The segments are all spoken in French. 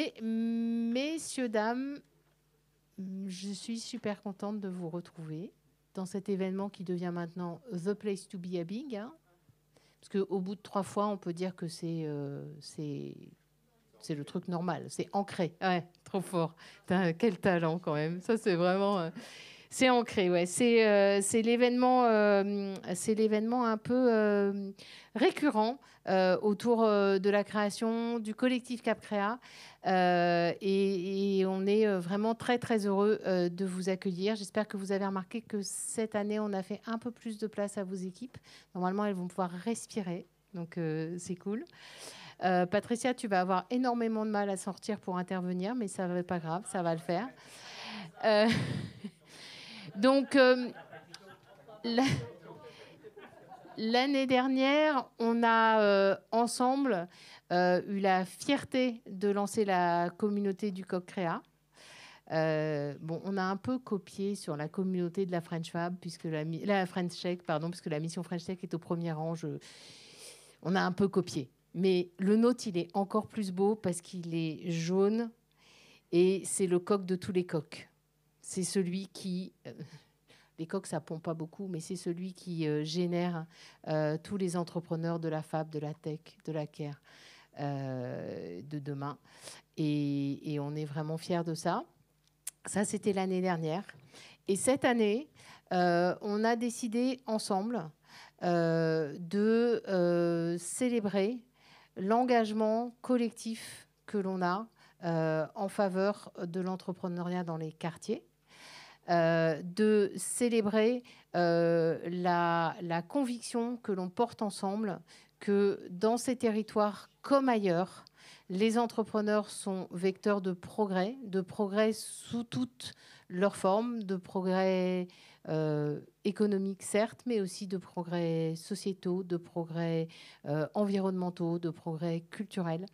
Et messieurs, dames, je suis super contente de vous retrouver dans cet événement qui devient maintenant The Place to Be à Big. Hein, parce qu'au bout de 3 fois, on peut dire que c'est le truc normal. C'est ancré. Ouais, trop fort. Quel talent quand même. Ça, c'est vraiment... c'est ancré, ouais. C'est l'événement un peu récurrent autour de la création du collectif CapCréa. Et on est vraiment très, très heureux de vous accueillir. J'espère que vous avez remarqué que cette année, on a fait un peu plus de place à vos équipes. Normalement, elles vont pouvoir respirer. Donc, c'est cool. Patricia, tu vas avoir énormément de mal à sortir pour intervenir, mais ça va pas grave, ça va le faire. Donc, l'année dernière, on a ensemble eu la fierté de lancer la communauté du Coq Créa. Bon, on a un peu copié sur la communauté de la French Fab, puisque la French Tech, pardon, puisque la mission French Tech est au premier rang. On a un peu copié. Mais le nôtre, il est encore plus beau parce qu'il est jaune et c'est le coq de tous les coqs. C'est celui qui... les coqs, ça ne pompe pas beaucoup, mais c'est celui qui génère tous les entrepreneurs de la fab, de la tech, de la care de demain. Et on est vraiment fiers de ça. Ça, c'était l'année dernière. Et cette année, on a décidé ensemble de célébrer l'engagement collectif que l'on a en faveur de l'entrepreneuriat dans les quartiers, de célébrer la conviction que l'on porte ensemble que dans ces territoires comme ailleurs, les entrepreneurs sont vecteurs de progrès sous toutes leurs formes, de progrès économiques certes, mais aussi de progrès sociétaux, de progrès environnementaux, de progrès culturels.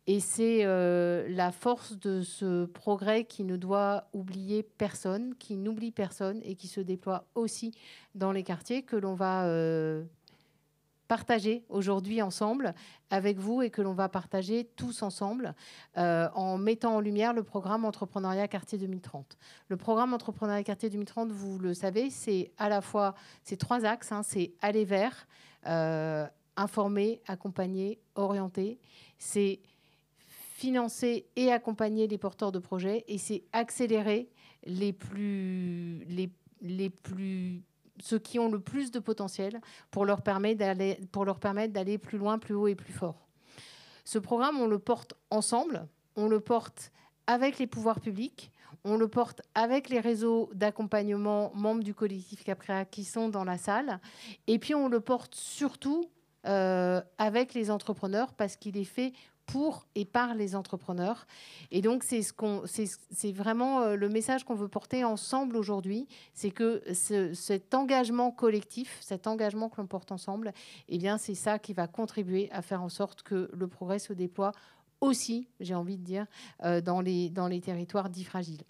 Et c'est la force de ce progrès qui ne doit oublier personne, qui n'oublie personne et qui se déploie aussi dans les quartiers que l'on va partager aujourd'hui ensemble avec vous et que l'on va partager tous ensemble en mettant en lumière le programme Entrepreneuriat Quartier 2030. Le programme Entrepreneuriat Quartier 2030, vous le savez, c'est à la fois ces 3 axes, hein, c'est aller vers, informer, accompagner, orienter, c'est financer et accompagner les porteurs de projets et c'est accélérer ceux qui ont le plus de potentiel pour leur permettre d'aller plus loin, plus haut et plus fort. Ce programme, on le porte ensemble, on le porte avec les pouvoirs publics, on le porte avec les réseaux d'accompagnement membres du collectif CapCréa qui sont dans la salle, et puis on le porte surtout avec les entrepreneurs parce qu'il est fait pour et par les entrepreneurs. Et donc, c'est vraiment le message qu'on veut porter ensemble aujourd'hui, c'est que cet engagement collectif, cet engagement que l'on porte ensemble, eh bien, c'est ça qui va contribuer à faire en sorte que le progrès se déploie aussi, j'ai envie de dire, dans les territoires dits fragiles.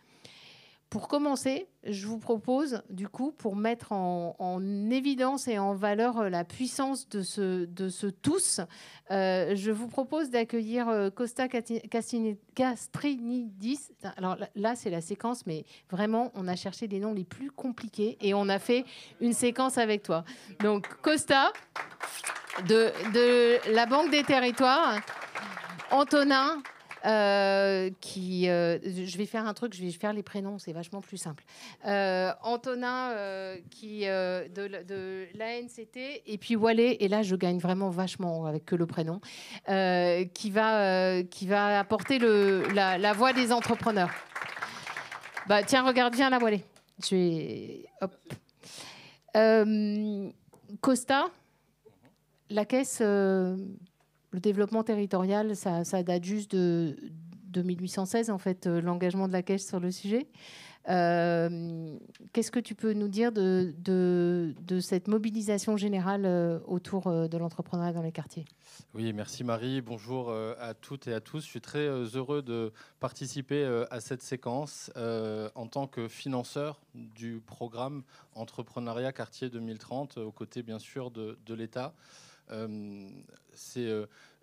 Pour commencer, je vous propose, du coup, pour mettre en évidence et en valeur la puissance de ce tous, je vous propose d'accueillir Costa Castrinidis. Alors là, c'est la séquence, mais vraiment, on a cherché les noms les plus compliqués et on a fait une séquence avec toi. Donc, Costa, de la Banque des Territoires, Antonin, je vais faire un truc, je vais faire les prénoms, c'est vachement plus simple. Antonin, de l'ANCT, et puis Wallet, et là je gagne vraiment vachement avec que le prénom, qui va apporter la voix des entrepreneurs. Bah, tiens, regarde, viens là, Wallet. Je vais... Hop. Costa, la caisse... le développement territorial, ça date juste de 1816, en fait, l'engagement de la Caisse sur le sujet. Qu'est-ce que tu peux nous dire de cette mobilisation générale autour de l'entrepreneuriat dans les quartiers ? Oui, merci Marie. Bonjour à toutes et à tous. Je suis très heureux de participer à cette séquence en tant que financeur du programme Entrepreneuriat Quartier 2030, aux côtés bien sûr de l'État. C'est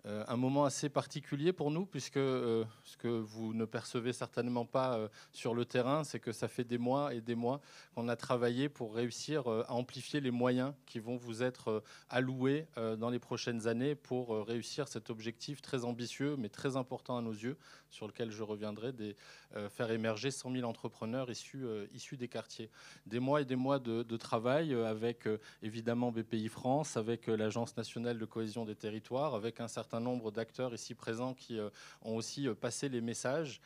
un moment assez particulier pour nous, puisque ce que vous ne percevez certainement pas sur le terrain, c'est que ça fait des mois et des mois qu'on a travaillé pour réussir à amplifier les moyens qui vont vous être alloués dans les prochaines années pour réussir cet objectif très ambitieux, mais très important à nos yeux, sur lequel je reviendrai, faire émerger 100 000 entrepreneurs issus des quartiers. Des mois et des mois de travail avec évidemment BPI France, avec l'Agence nationale de cohésion des territoires, avec un certain nombre d'acteurs ici présents qui ont aussi passé les messages.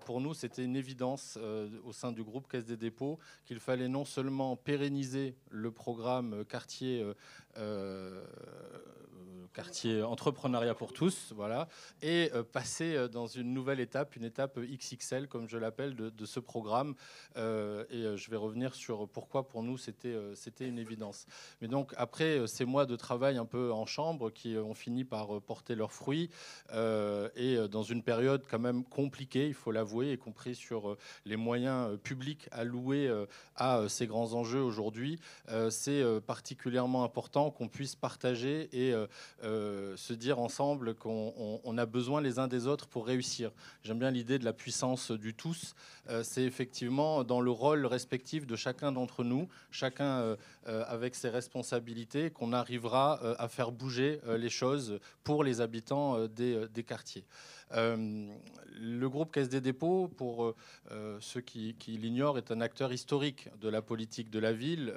Pour nous, c'était une évidence au sein du groupe Caisse des dépôts qu'il fallait non seulement pérenniser le programme quartier entrepreneuriat pour tous, voilà, et passer dans une nouvelle étape, une étape XXL, comme je l'appelle, de ce programme. Et je vais revenir sur pourquoi pour nous c'était une évidence. Mais donc après ces mois de travail un peu en chambre qui ont fini par porter leurs fruits, et dans une période quand même compliquée, il faut l'avouer, y compris sur les moyens publics alloués à ces grands enjeux aujourd'hui, c'est particulièrement important qu'on puisse partager et se dire ensemble qu'on a besoin les uns des autres pour réussir. J'aime bien l'idée de la puissance du tous. C'est effectivement dans le rôle respectif de chacun d'entre nous, chacun avec ses responsabilités, qu'on arrivera à faire bouger les choses pour les habitants des quartiers. Le groupe Caisse des dépôts, pour ceux qui l'ignorent, est un acteur historique de la politique de la ville.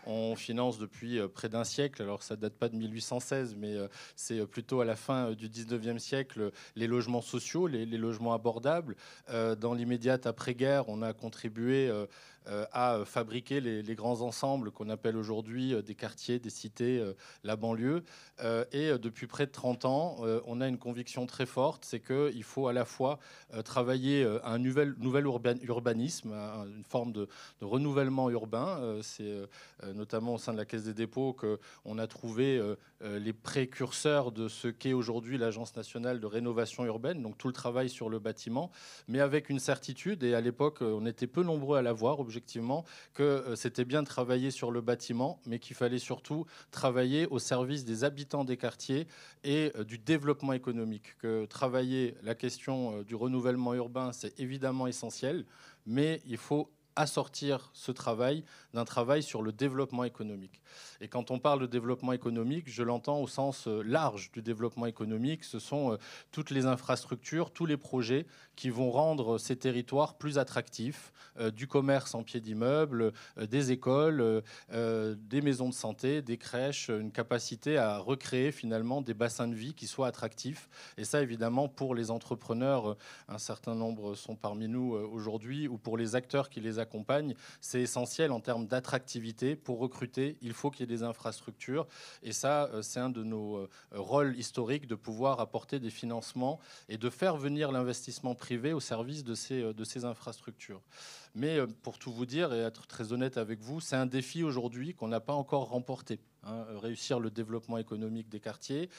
On finance depuis près d'un siècle, alors ça ne date pas de 1816, mais c'est plutôt à la fin du 19e siècle, les logements sociaux, les logements abordables. Dans l'immédiate après-guerre, on a contribué à fabriquer les grands ensembles qu'on appelle aujourd'hui des quartiers, des cités, la banlieue. Et depuis près de 30 ans, on a une conviction très forte, c'est qu'il faut à la fois travailler à un nouvel urbanisme, à une forme de renouvellement urbain. C'est notamment au sein de la Caisse des dépôts qu'on a trouvé les précurseurs de ce qu'est aujourd'hui l'Agence nationale de rénovation urbaine, donc tout le travail sur le bâtiment, mais avec une certitude, et à l'époque on était peu nombreux à l'avoir objectivement, que c'était bien de travailler sur le bâtiment, mais qu'il fallait surtout travailler au service des habitants des quartiers et du développement économique. Que travailler la question du renouvellement urbain, c'est évidemment essentiel, mais il faut assortir ce travail d'un travail sur le développement économique. Et quand on parle de développement économique, je l'entends au sens large du développement économique. Ce sont toutes les infrastructures, tous les projets qui vont rendre ces territoires plus attractifs, du commerce en pied d'immeuble, des écoles, des maisons de santé, des crèches, une capacité à recréer finalement des bassins de vie qui soient attractifs. Et ça, évidemment, pour les entrepreneurs, un certain nombre sont parmi nous aujourd'hui, ou pour les acteurs qui les accompagnent, c'est essentiel en termes d'attractivité. Pour recruter, il faut qu'il y ait des infrastructures. Et ça, c'est un de nos rôles historiques, de pouvoir apporter des financements et de faire venir l'investissement privé au service de ces infrastructures. Mais pour tout vous dire et être très honnête avec vous, c'est un défi aujourd'hui qu'on n'a pas encore remporté. Réussir le développement économique des quartiers.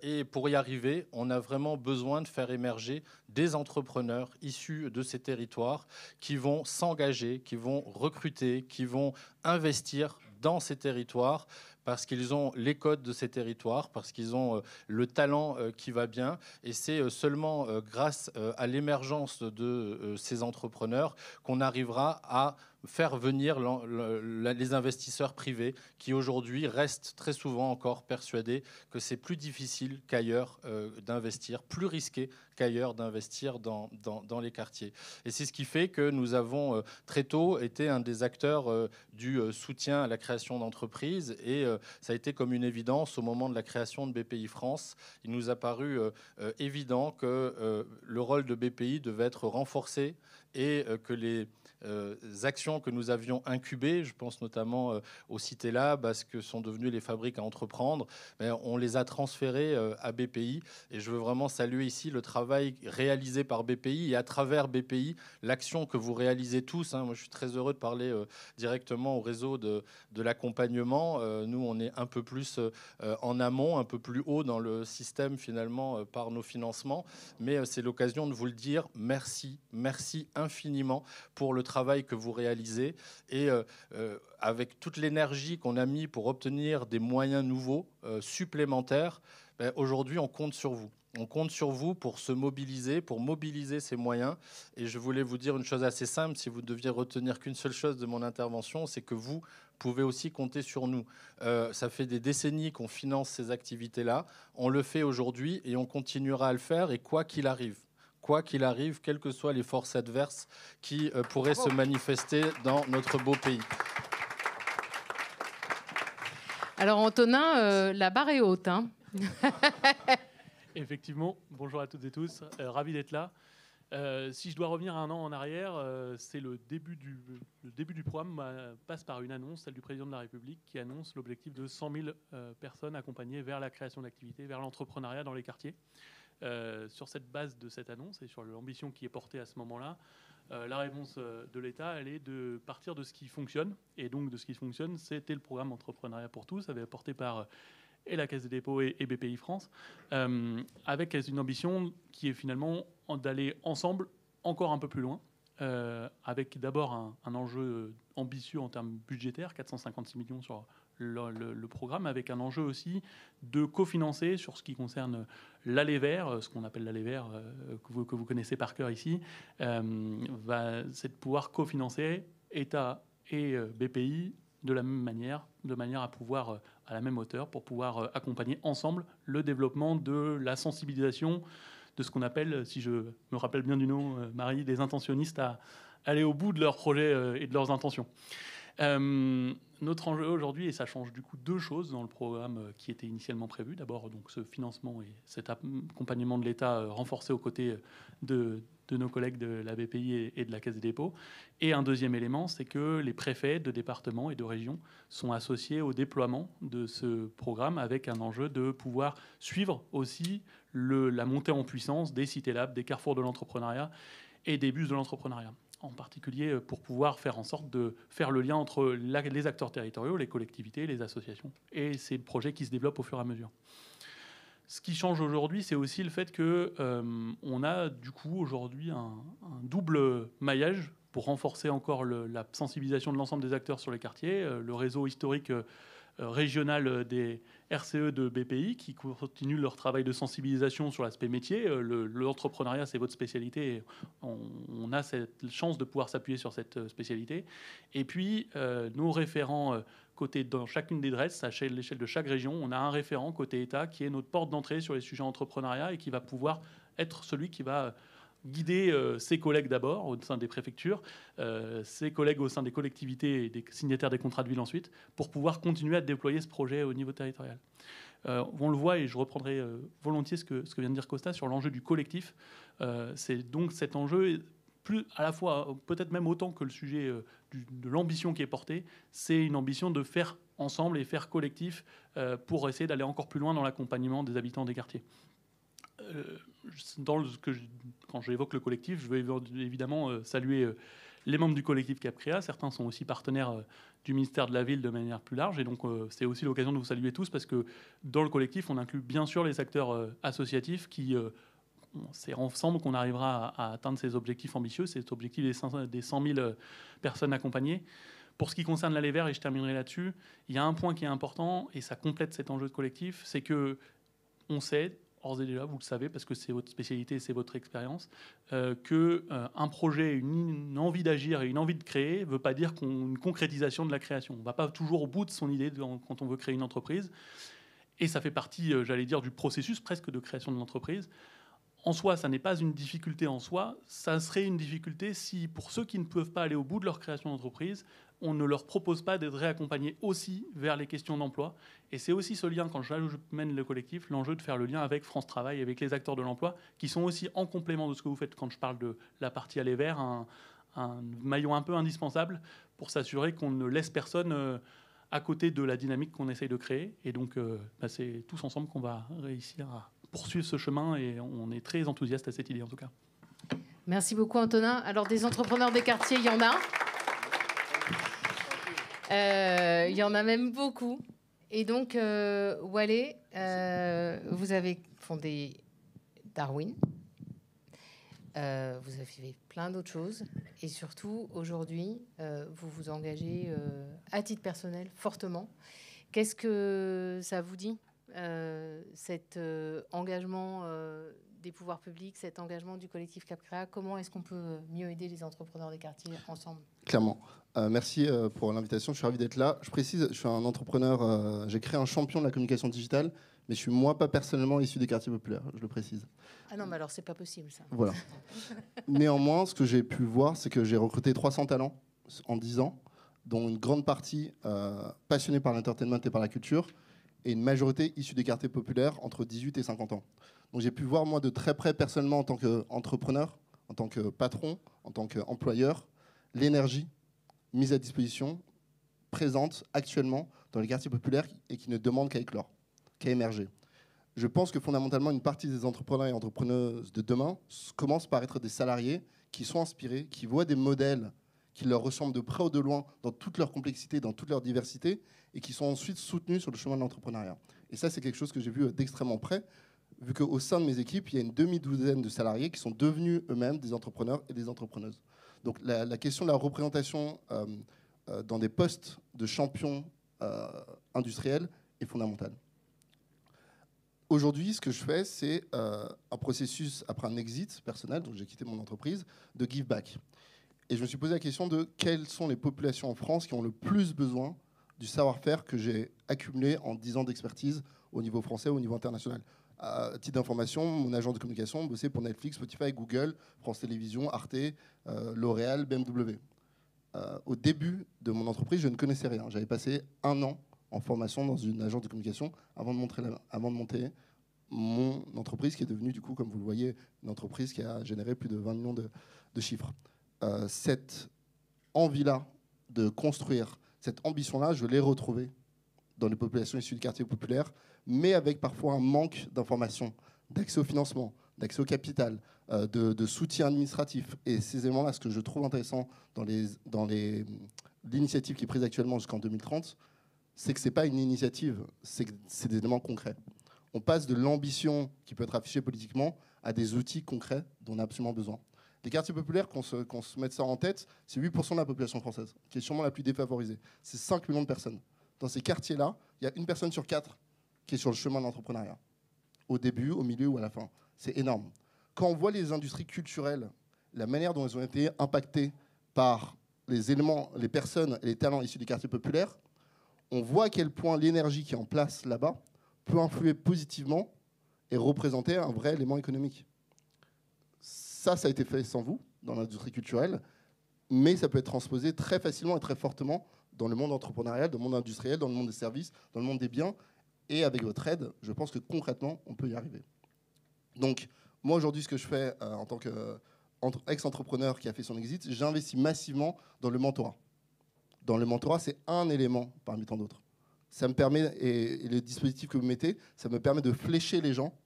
Et pour y arriver, on a vraiment besoin de faire émerger des entrepreneurs issus de ces territoires qui vont s'engager, qui vont recruter, qui vont investir dans ces territoires parce qu'ils ont les codes de ces territoires, parce qu'ils ont le talent qui va bien. Et c'est seulement grâce à l'émergence de ces entrepreneurs qu'on arrivera à faire venir les investisseurs privés qui aujourd'hui restent très souvent encore persuadés que c'est plus difficile qu'ailleurs d'investir, plus risqué qu'ailleurs d'investir dans les quartiers. Et c'est ce qui fait que nous avons très tôt été un des acteurs du soutien à la création d'entreprises et ça a été comme une évidence au moment de la création de BPI France. Il nous a paru évident que le rôle de BPI devait être renforcé et que les actions que nous avions incubées, je pense notamment aux Cité Lab, à ce que sont devenues les fabriques à entreprendre, on les a transférées à BPI. Et je veux vraiment saluer ici le travail réalisé par BPI et à travers BPI, l'action que vous réalisez tous. Moi, je suis très heureux de parler directement au réseau de l'accompagnement. Nous, on est un peu plus en amont, un peu plus haut dans le système finalement par nos financements. Mais c'est l'occasion de vous le dire. Merci infiniment pour le travail travail que vous réalisez. Et avec toute l'énergie qu'on a mis pour obtenir des moyens nouveaux, supplémentaires, aujourd'hui, on compte sur vous. On compte sur vous pour se mobiliser, pour mobiliser ces moyens. Et je voulais vous dire une chose assez simple, si vous deviez retenir qu'une seule chose de mon intervention, c'est que vous pouvez aussi compter sur nous. Ça fait des décennies qu'on finance ces activités-là. On le fait aujourd'hui et on continuera à le faire. Et quoi qu'il arrive, quelles que soient les forces adverses qui pourraient se manifester dans notre beau pays. Alors Antonin, la barre est haute, hein. Effectivement, bonjour à toutes et tous, ravi d'être là. Si je dois revenir un an en arrière, c'est le début du programme passe par une annonce, celle du président de la République, qui annonce l'objectif de 100 000 personnes accompagnées vers la création d'activités, vers l'entrepreneuriat dans les quartiers. Sur cette base de cette annonce et sur l'ambition qui est portée à ce moment-là, la réponse de l'État, elle est de partir de ce qui fonctionne. Et donc, de ce qui fonctionne, c'était le programme Entrepreneuriat pour tous, porté par et la Caisse des dépôts et BPI France, avec une ambition qui est finalement d'aller ensemble encore un peu plus loin, avec d'abord un enjeu ambitieux en termes budgétaires, 456 millions sur le programme, avec un enjeu aussi de cofinancer sur ce qui concerne l'Aller Vert, ce qu'on appelle l'Aller Vert, que vous connaissez par cœur ici, c'est de pouvoir cofinancer État et BPI de la même manière, de manière à pouvoir, à la même hauteur, pour pouvoir accompagner ensemble le développement de la sensibilisation de ce qu'on appelle, si je me rappelle bien du nom, Marie, des intentionnistes à aller au bout de leurs projets et de leurs intentions. Notre enjeu aujourd'hui, et ça change du coup deux choses dans le programme qui était initialement prévu. D'abord, donc, ce financement et cet accompagnement de l'État renforcé aux côtés de nos collègues de la BPI et de la Caisse des dépôts. Et un deuxième élément, c'est que les préfets de départements et de régions sont associés au déploiement de ce programme avec un enjeu de pouvoir suivre aussi la montée en puissance des cités labs, des carrefours de l'entrepreneuriat et des bus de l'entrepreneuriat. En particulier pour pouvoir faire en sorte de faire le lien entre les acteurs territoriaux, les collectivités, les associations et ces projets qui se développent au fur et à mesure. Ce qui change aujourd'hui, c'est aussi le fait qu'on a du coup aujourd'hui un double maillage pour renforcer encore la sensibilisation de l'ensemble des acteurs sur les quartiers, le réseau historique régional des RCE de BPI qui continuent leur travail de sensibilisation sur l'aspect métier. L'entrepreneuriat, c'est votre spécialité. On a cette chance de pouvoir s'appuyer sur cette spécialité. Et puis, nos référents côté dans chacune des DRES, à l'échelle de chaque région, on a un référent côté État qui est notre porte d'entrée sur les sujets entrepreneuriat et qui va pouvoir être celui qui va guider ses collègues d'abord au sein des préfectures, ses collègues au sein des collectivités et des signataires des contrats de ville ensuite, pour pouvoir continuer à déployer ce projet au niveau territorial. On le voit, et je reprendrai volontiers ce que vient de dire Costa sur l'enjeu du collectif. C'est donc cet enjeu, plus à la fois, peut-être même autant que le sujet de l'ambition qui est portée, c'est une ambition de faire ensemble et faire collectif pour essayer d'aller encore plus loin dans l'accompagnement des habitants des quartiers. Quand j'évoque le collectif, je vais évidemment saluer les membres du collectif Capcrea. Certains sont aussi partenaires du ministère de la Ville de manière plus large. Et donc, c'est aussi l'occasion de vous saluer tous parce que dans le collectif, on inclut bien sûr les acteurs associatifs qui... c'est ensemble qu'on arrivera à atteindre ces objectifs ambitieux, cet objectif des 100 000 personnes accompagnées. Pour ce qui concerne l'Aller Vert, et je terminerai là-dessus, il y a un point qui est important, et ça complète cet enjeu de collectif, c'est qu'on sait, d'ores et déjà, vous le savez, parce que c'est votre spécialité et c'est votre expérience, qu'un projet, une envie d'agir et une envie de créer ne veut pas dire une concrétisation de la création. On ne va pas toujours au bout de son idée quand on veut créer une entreprise. Et ça fait partie, j'allais dire, du processus presque de création de l'entreprise. En soi, ça n'est pas une difficulté en soi. Ça serait une difficulté si, pour ceux qui ne peuvent pas aller au bout de leur création d'entreprise, on ne leur propose pas d'être réaccompagnés aussi vers les questions d'emploi. Et c'est aussi ce lien, quand je mène le collectif, l'enjeu de faire le lien avec France Travail, avec les acteurs de l'emploi, qui sont aussi en complément de ce que vous faites quand je parle de la partie Aller Vert, un maillon un peu indispensable pour s'assurer qu'on ne laisse personne à côté de la dynamique qu'on essaye de créer. Et donc, c'est tous ensemble qu'on va réussir à poursuivre ce chemin et on est très enthousiaste à cette idée en tout cas. Merci beaucoup Antonin. Alors des entrepreneurs des quartiers, il y en a. Il y en a même beaucoup. Et donc, Wallet, vous avez fondé Darwin. Vous avez fait plein d'autres choses. Et surtout, aujourd'hui, vous vous engagez à titre personnel fortement. Qu'est-ce que ça vous dit, cet engagement des pouvoirs publics, cet engagement du collectif CapCréa? Comment est-ce qu'on peut mieux aider les entrepreneurs des quartiers ensemble? Clairement. Merci pour l'invitation. Je suis ravi d'être là. Je précise, je suis un entrepreneur. J'ai créé un champion de la communication digitale, mais je suis moi pas personnellement issu des quartiers populaires. Je le précise. Ah non, mais alors c'est pas possible ça. Voilà. Néanmoins, ce que j'ai pu voir, c'est que j'ai recruté 300 talents en 10 ans, dont une grande partie passionnée par l'entertainment et par la culture, et une majorité issue des quartiers populaires entre 18 et 50 ans. Donc j'ai pu voir moi de très près personnellement en tant qu'entrepreneur, en tant que patron, en tant qu'employeur, l'énergie mise à disposition, présente actuellement dans les quartiers populaires et qui ne demande qu'à éclore, qu'à émerger. Je pense que fondamentalement, une partie des entrepreneurs et entrepreneuses de demain commence par être des salariés qui sont inspirés, qui voient des modèles qui leur ressemblent de près ou de loin dans toute leur complexité, dans toute leur diversité, et qui sont ensuite soutenus sur le chemin de l'entrepreneuriat. Et ça, c'est quelque chose que j'ai vu d'extrêmement près, vu qu'au sein de mes équipes, il y a une demi-douzaine de salariés qui sont devenus eux-mêmes des entrepreneurs et des entrepreneuses. Donc la question de la représentation dans des postes de champions industriels est fondamentale. Aujourd'hui, ce que je fais, c'est un processus, après un exit personnel, donc j'ai quitté mon entreprise, de give back. Et je me suis posé la question de quelles sont les populations en France qui ont le plus besoin du savoir-faire que j'ai accumulé en 10 ans d'expertise au niveau français, au niveau international. À titre d'information, mon agent de communication bossait pour Netflix, Spotify, Google, France Télévisions, Arte, L'Oréal, BMW. Au début de mon entreprise, je ne connaissais rien. J'avais passé 1 an en formation dans une agence de communication avant de monter mon entreprise, qui est devenue, du coup, comme vous le voyez, une entreprise qui a généré plus de 20 millions de chiffres. Cette envie-là de construire, cette ambition-là, je l'ai retrouvée dans les populations issues du quartier populaire, mais avec parfois un manque d'informations, d'accès au financement, d'accès au capital, de soutien administratif. Et ces éléments-là, ce que je trouve intéressant dans l'initiative qui est prise actuellement jusqu'en 2030, c'est que ce n'est pas une initiative, c'est des éléments concrets. On passe de l'ambition qui peut être affichée politiquement à des outils concrets dont on a absolument besoin. Les quartiers populaires, qu'on se mette ça en tête, c'est 8% de la population française, qui est sûrement la plus défavorisée. C'est 5 millions de personnes. Dans ces quartiers-là, il y a 1 personne sur 4 qui est sur le chemin de l'entrepreneuriat, au début, au milieu ou à la fin. C'est énorme. Quand on voit les industries culturelles, la manière dont elles ont été impactées par les éléments, les personnes et les talents issus des quartiers populaires, on voit à quel point l'énergie qui est en place là-bas peut influer positivement et représenter un vrai élément économique. Ça a été fait sans vous, dans l'industrie culturelle, mais ça peut être transposé très facilement et très fortement dans le monde entrepreneurial, dans le monde industriel, dans le monde des services, dans le monde des biens. Et avec votre aide, je pense que concrètement, on peut y arriver. Donc, moi, aujourd'hui, ce que je fais en tant qu'ex-entrepreneur qui a fait son exit, j'investis massivement dans le mentorat. Dans le mentorat, c'est un élément parmi tant d'autres. Ça me permet, et le dispositif que vous mettez, ça me permet de flécher les gens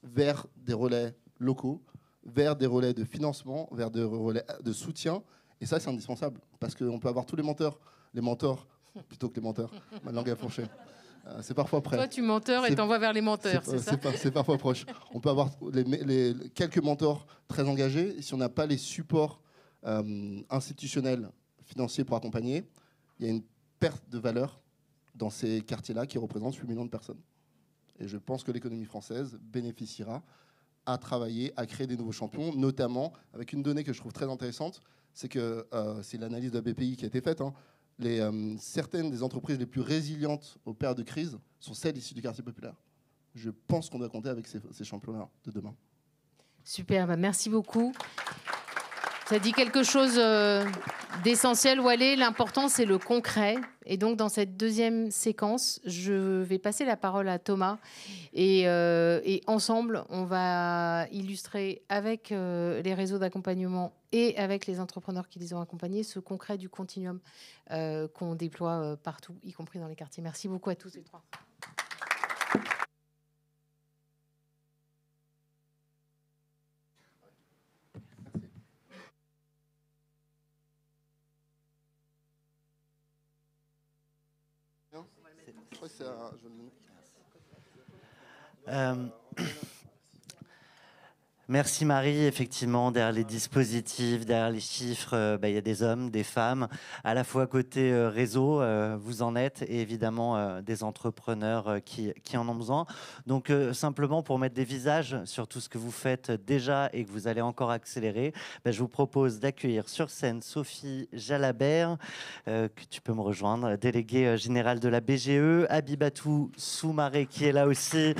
vers des relais locaux, vers des relais de financement, vers des relais de soutien. Et ça, c'est indispensable, parce qu'on peut avoir tous les mentors plutôt que les menteurs. Ma langue a fourché. C'est parfois près. Toi, tu menteur et t'envoies vers les menteurs, c'est ça? C'est parfois proche. On peut avoir quelques mentors très engagés. Et si on n'a pas les supports institutionnels, financiers pour accompagner, il y a une perte de valeur dans ces quartiers-là qui représentent 8 millions de personnes. Et je pense que l'économie française bénéficiera à travailler, à créer des nouveaux champions, notamment avec une donnée que je trouve très intéressante, c'est que c'est l'analyse de la BPI qui a été faite. Certaines des entreprises les plus résilientes aux périodes de crise sont celles issues du quartier populaire. Je pense qu'on doit compter avec ces champions-là de demain. Super, merci beaucoup. Ça dit quelque chose d'essentiel, Walé. L'important, c'est le concret. Et donc, dans cette deuxième séquence, je vais passer la parole à Thomas. Et ensemble, on va illustrer avec les réseaux d'accompagnement et avec les entrepreneurs qui les ont accompagnés ce concret du continuum qu'on déploie partout, y compris dans les quartiers. Merci beaucoup à tous les trois. Merci Marie. Effectivement, derrière les dispositifs, derrière les chiffres, il y a des hommes, des femmes, à la fois côté réseau, vous en êtes, et évidemment des entrepreneurs qui en ont besoin. Donc simplement pour mettre des visages sur tout ce que vous faites déjà et que vous allez encore accélérer, je vous propose d'accueillir sur scène Sophie Jalabert, que tu peux me rejoindre, déléguée générale de la BGE, Abibatou Soumaré qui est là aussi,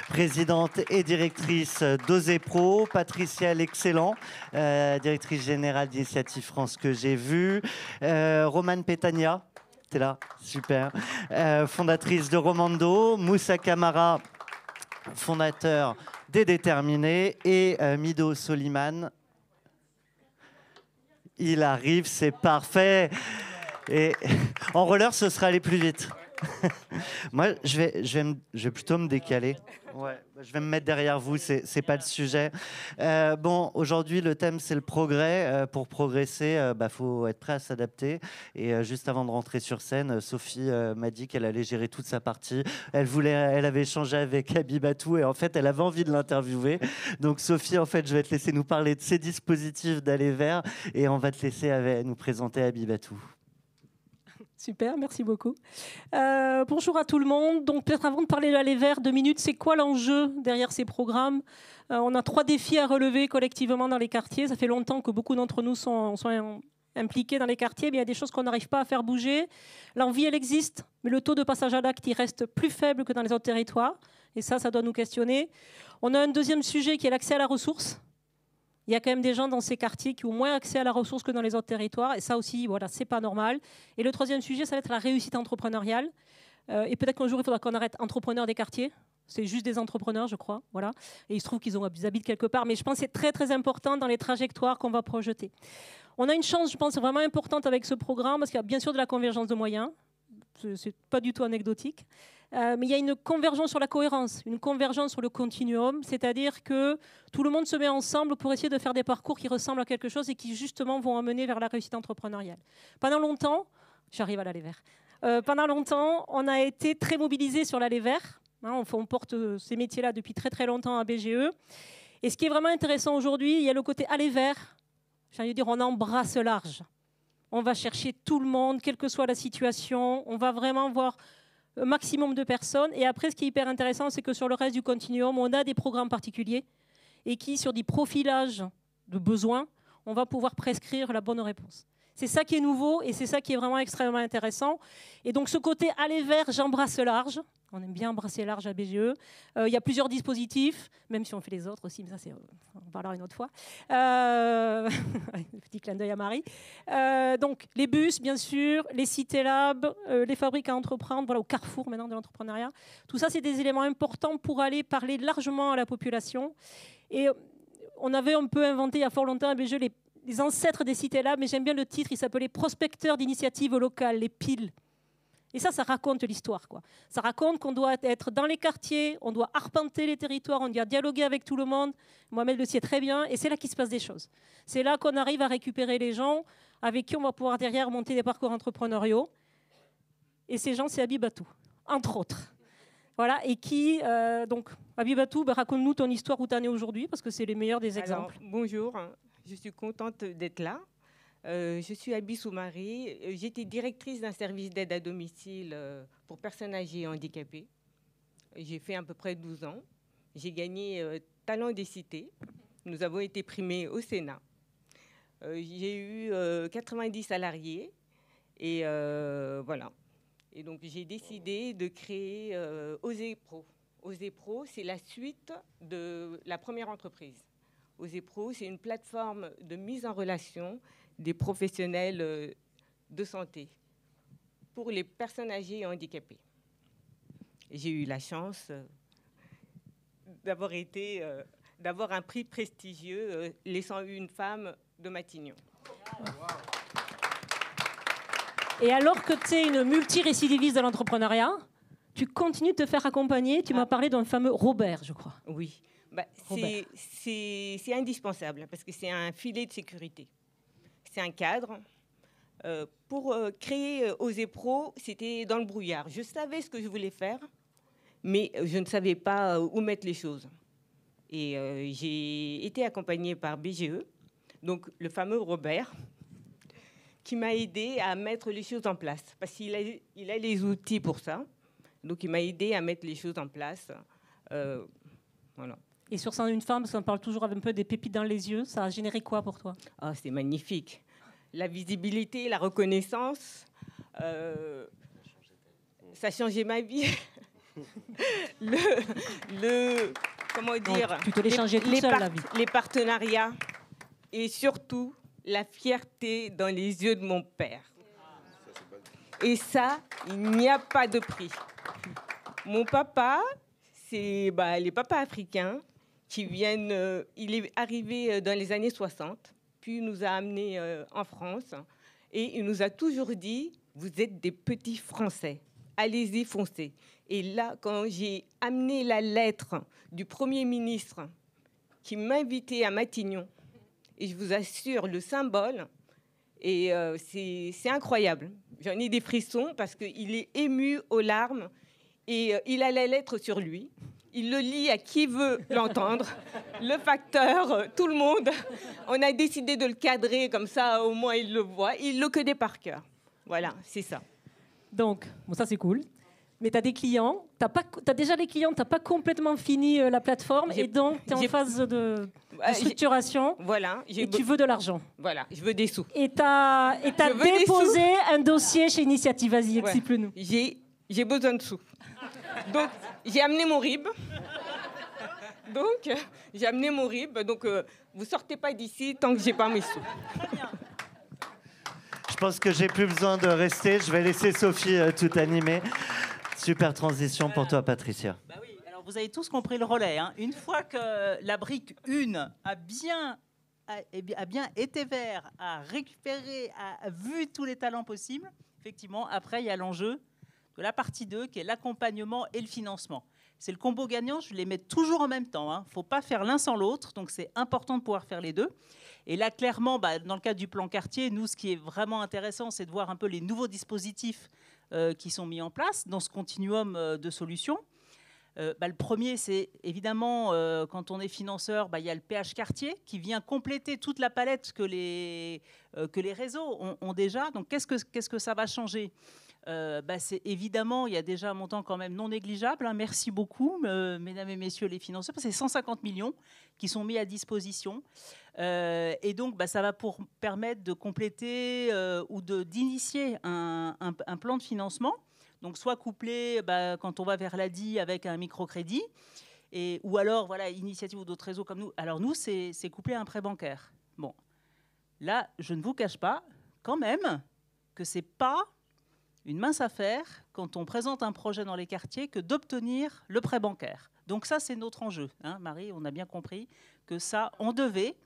présidente et directrice d'Osepro, Patricia L'Excellent, directrice générale d'Initiative France que j'ai vue, Romane Petagna, t'es là, super, fondatrice de Romando, Moussa Camara, fondateur des Déterminés, et Mido Soliman. Il arrive, c'est parfait. Et en roller, ce sera aller plus vite. Moi, je vais plutôt me décaler. Ouais, je vais me mettre derrière vous, c'est pas le sujet. Bon, aujourd'hui, le thème, c'est le progrès. Pour progresser, faut être prêt à s'adapter. Et juste avant de rentrer sur scène, Sophie m'a dit qu'elle allait gérer toute sa partie. Elle avait échangé avec Abibatou et en fait, elle avait envie de l'interviewer. Donc, Sophie, en fait, je vais te laisser nous parler de ces dispositifs d'aller vers et on va te laisser nous présenter Abibatou. Super, merci beaucoup. Bonjour à tout le monde. Donc, peut-être avant de parler de l'Aller Vers, 2 minutes, c'est quoi l'enjeu derrière ces programmes ? On a 3 défis à relever collectivement dans les quartiers. Ça fait longtemps que beaucoup d'entre nous sont impliqués dans les quartiers, mais il y a des choses qu'on n'arrive pas à faire bouger. L'envie, elle existe, mais le taux de passage à l'acte, il reste plus faible que dans les autres territoires. Et ça doit nous questionner. On a un deuxième sujet qui est l'accès à la ressource. Il y a quand même des gens dans ces quartiers qui ont moins accès à la ressource que dans les autres territoires. Et ça aussi, voilà, c'est pas normal. Et le troisième sujet, ça va être la réussite entrepreneuriale. Et peut-être qu'un jour, il faudra qu'on arrête entrepreneurs des quartiers. C'est juste des entrepreneurs, je crois. Voilà. Et il se trouve qu'ils habitent quelque part. Mais je pense que c'est très, très important dans les trajectoires qu'on va projeter. On a une chance, je pense, vraiment importante avec ce programme, parce qu'il y a bien sûr de la convergence de moyens. C'est pas du tout anecdotique. Mais il y a une convergence sur la cohérence, une convergence sur le continuum, c'est-à-dire que tout le monde se met ensemble pour essayer de faire des parcours qui ressemblent à quelque chose et qui justement vont amener vers la réussite entrepreneuriale. Pendant longtemps, j'arrive à l'Aller Vers. Pendant longtemps, on a été très mobilisés sur l'Aller Vers. On porte ces métiers-là depuis très très longtemps à BGE. Et ce qui est vraiment intéressant aujourd'hui, il y a le côté Aller Vers. J'ai envie de dire, on embrasse large. On va chercher tout le monde, quelle que soit la situation. On va vraiment voir un maximum de personnes. Et après, ce qui est hyper intéressant, c'est que sur le reste du continuum, on a des programmes particuliers et qui, sur des profilages de besoins, on va pouvoir prescrire la bonne réponse. C'est ça qui est nouveau et c'est ça qui est vraiment extrêmement intéressant. Et donc, ce côté aller vers, j'embrasse large. On aime bien embrasser large à BGE. Il y a plusieurs dispositifs, même si on fait les autres aussi, mais ça, on en parlera une autre fois. Petit clin d'œil à Marie. Donc, les bus, bien sûr, les cités labs, les fabriques à entreprendre, voilà, au carrefour maintenant de l'entrepreneuriat. Tout ça, c'est des éléments importants pour aller parler largement à la population. Et on avait un peu inventé il y a fort longtemps à BGE les ancêtres des cités labs, mais j'aime bien le titre, il s'appelait Prospecteurs d'initiatives locales, les PIL. Et ça raconte l'histoire, quoi. Ça raconte qu'on doit être dans les quartiers, on doit arpenter les territoires, on doit dialoguer avec tout le monde. Mohamed le sait très bien, et c'est là qu'il se passe des choses. C'est là qu'on arrive à récupérer les gens avec qui on va pouvoir derrière monter des parcours entrepreneuriaux. Et ces gens, c'est Abibatou, entre autres. Voilà, et qui, donc, Abibatou, raconte-nous ton histoire où tu en es aujourd'hui, parce que c'est les meilleurs des exemples. Alors, bonjour, je suis contente d'être là. Je suis Abi Soumaré. J'étais directrice d'un service d'aide à domicile pour personnes âgées et handicapées. J'ai fait à peu près 12 ans. J'ai gagné Talent des cités. Nous avons été primés au Sénat. J'ai eu 90 salariés. Et voilà. Et donc, j'ai décidé de créer Osepro. Osepro, c'est la suite de la première entreprise. Osepro, c'est une plateforme de mise en relation des professionnels de santé pour les personnes âgées et handicapées. J'ai eu la chance d'avoir un prix prestigieux, les 101 femmes de Matignon. Et alors que tu es une multirécidiviste de l'entrepreneuriat, tu continues de te faire accompagner. Tu m'as parlé d'un fameux Robert, je crois. Oui, c'est indispensable parce que c'est un filet de sécurité. C'est un cadre. Pour créer Osepro, c'était dans le brouillard. Je savais ce que je voulais faire, mais je ne savais pas où mettre les choses. Et j'ai été accompagnée par BGE, donc le fameux Robert, qui m'a aidé à mettre les choses en place. Parce qu'il a les outils pour ça. Donc, il m'a aidé à mettre les choses en place. Voilà. Et sur 101 femmes, parce qu'on parle toujours un peu des pépites dans les yeux, ça a généré quoi pour toi? Ah, c'est magnifique. La visibilité, la reconnaissance, ça a changé ma vie. Comment dire, donc, tu te l'es changé toute seule, la vie. Les partenariats et surtout la fierté dans les yeux de mon père. Et ça, il n'y a pas de prix. Mon papa, c'est les papas africains qui viennent. Il est arrivé dans les années 60, puis il nous a amenés en France et il nous a toujours dit: vous êtes des petits Français, allez-y, foncez. Et là, quand j'ai amené la lettre du Premier ministre qui m'invitait à Matignon, et je vous assure, le symbole, et c'est incroyable. J'en ai des frissons parce qu'il est ému aux larmes et il a la lettre sur lui. Il le lit à qui veut l'entendre, le facteur, tout le monde. On a décidé de le cadrer comme ça, au moins il le voit. Il le connaît par cœur. Voilà, c'est ça. Donc, bon, ça c'est cool. Mais tu as des clients, tu as déjà les clients, tu n'as pas complètement fini la plateforme et donc tu es en phase de structuration. Voilà. Et tu veux de l'argent. Voilà, je veux des sous. Et tu as déposé un dossier chez Initiative. Vas-y, explique-nous. J'ai besoin de sous. Donc, j'ai amené mon RIB. Donc, vous sortez pas d'ici tant que j'ai pas mes sous. Je pense que j'ai plus besoin de rester. Je vais laisser Sophie tout animer. Super transition pour toi, Patricia. Bah oui, alors vous avez tous compris le relais. Hein. Une fois que la brique 1 a bien été vert, a récupéré, a vu tous les talents possibles, effectivement, après, il y a l'enjeu de la partie 2 qui est l'accompagnement et le financement. C'est le combo gagnant, je les mets toujours en même temps. Il ne faut pas faire l'un sans l'autre, donc c'est important de pouvoir faire les deux. Et là, clairement, dans le cadre du plan quartier, nous, ce qui est vraiment intéressant, c'est de voir un peu les nouveaux dispositifs qui sont mis en place dans ce continuum de solutions. Le premier, c'est évidemment, quand on est financeur, il y a le PH quartier qui vient compléter toute la palette que les réseaux ont déjà. Donc, qu'est-ce que ça va changer ? C'est évidemment, il y a déjà un montant quand même non négligeable. Hein. Merci beaucoup, mesdames et messieurs les financeurs. C'est 150 millions qui sont mis à disposition. Et donc, ça va permettre de compléter ou d'initier un plan de financement. Donc, soit couplé, quand on va vers l'ADI avec un microcrédit, ou alors, voilà, Initiative ou d'autres réseaux comme nous. Alors, nous, c'est couplé à un prêt bancaire. Bon, là, je ne vous cache pas, quand même, que ce n'est pas une mince affaire, quand on présente un projet dans les quartiers, que d'obtenir le prêt bancaire. Donc ça, c'est notre enjeu. Hein, Marie, on a bien compris que ça, on devait.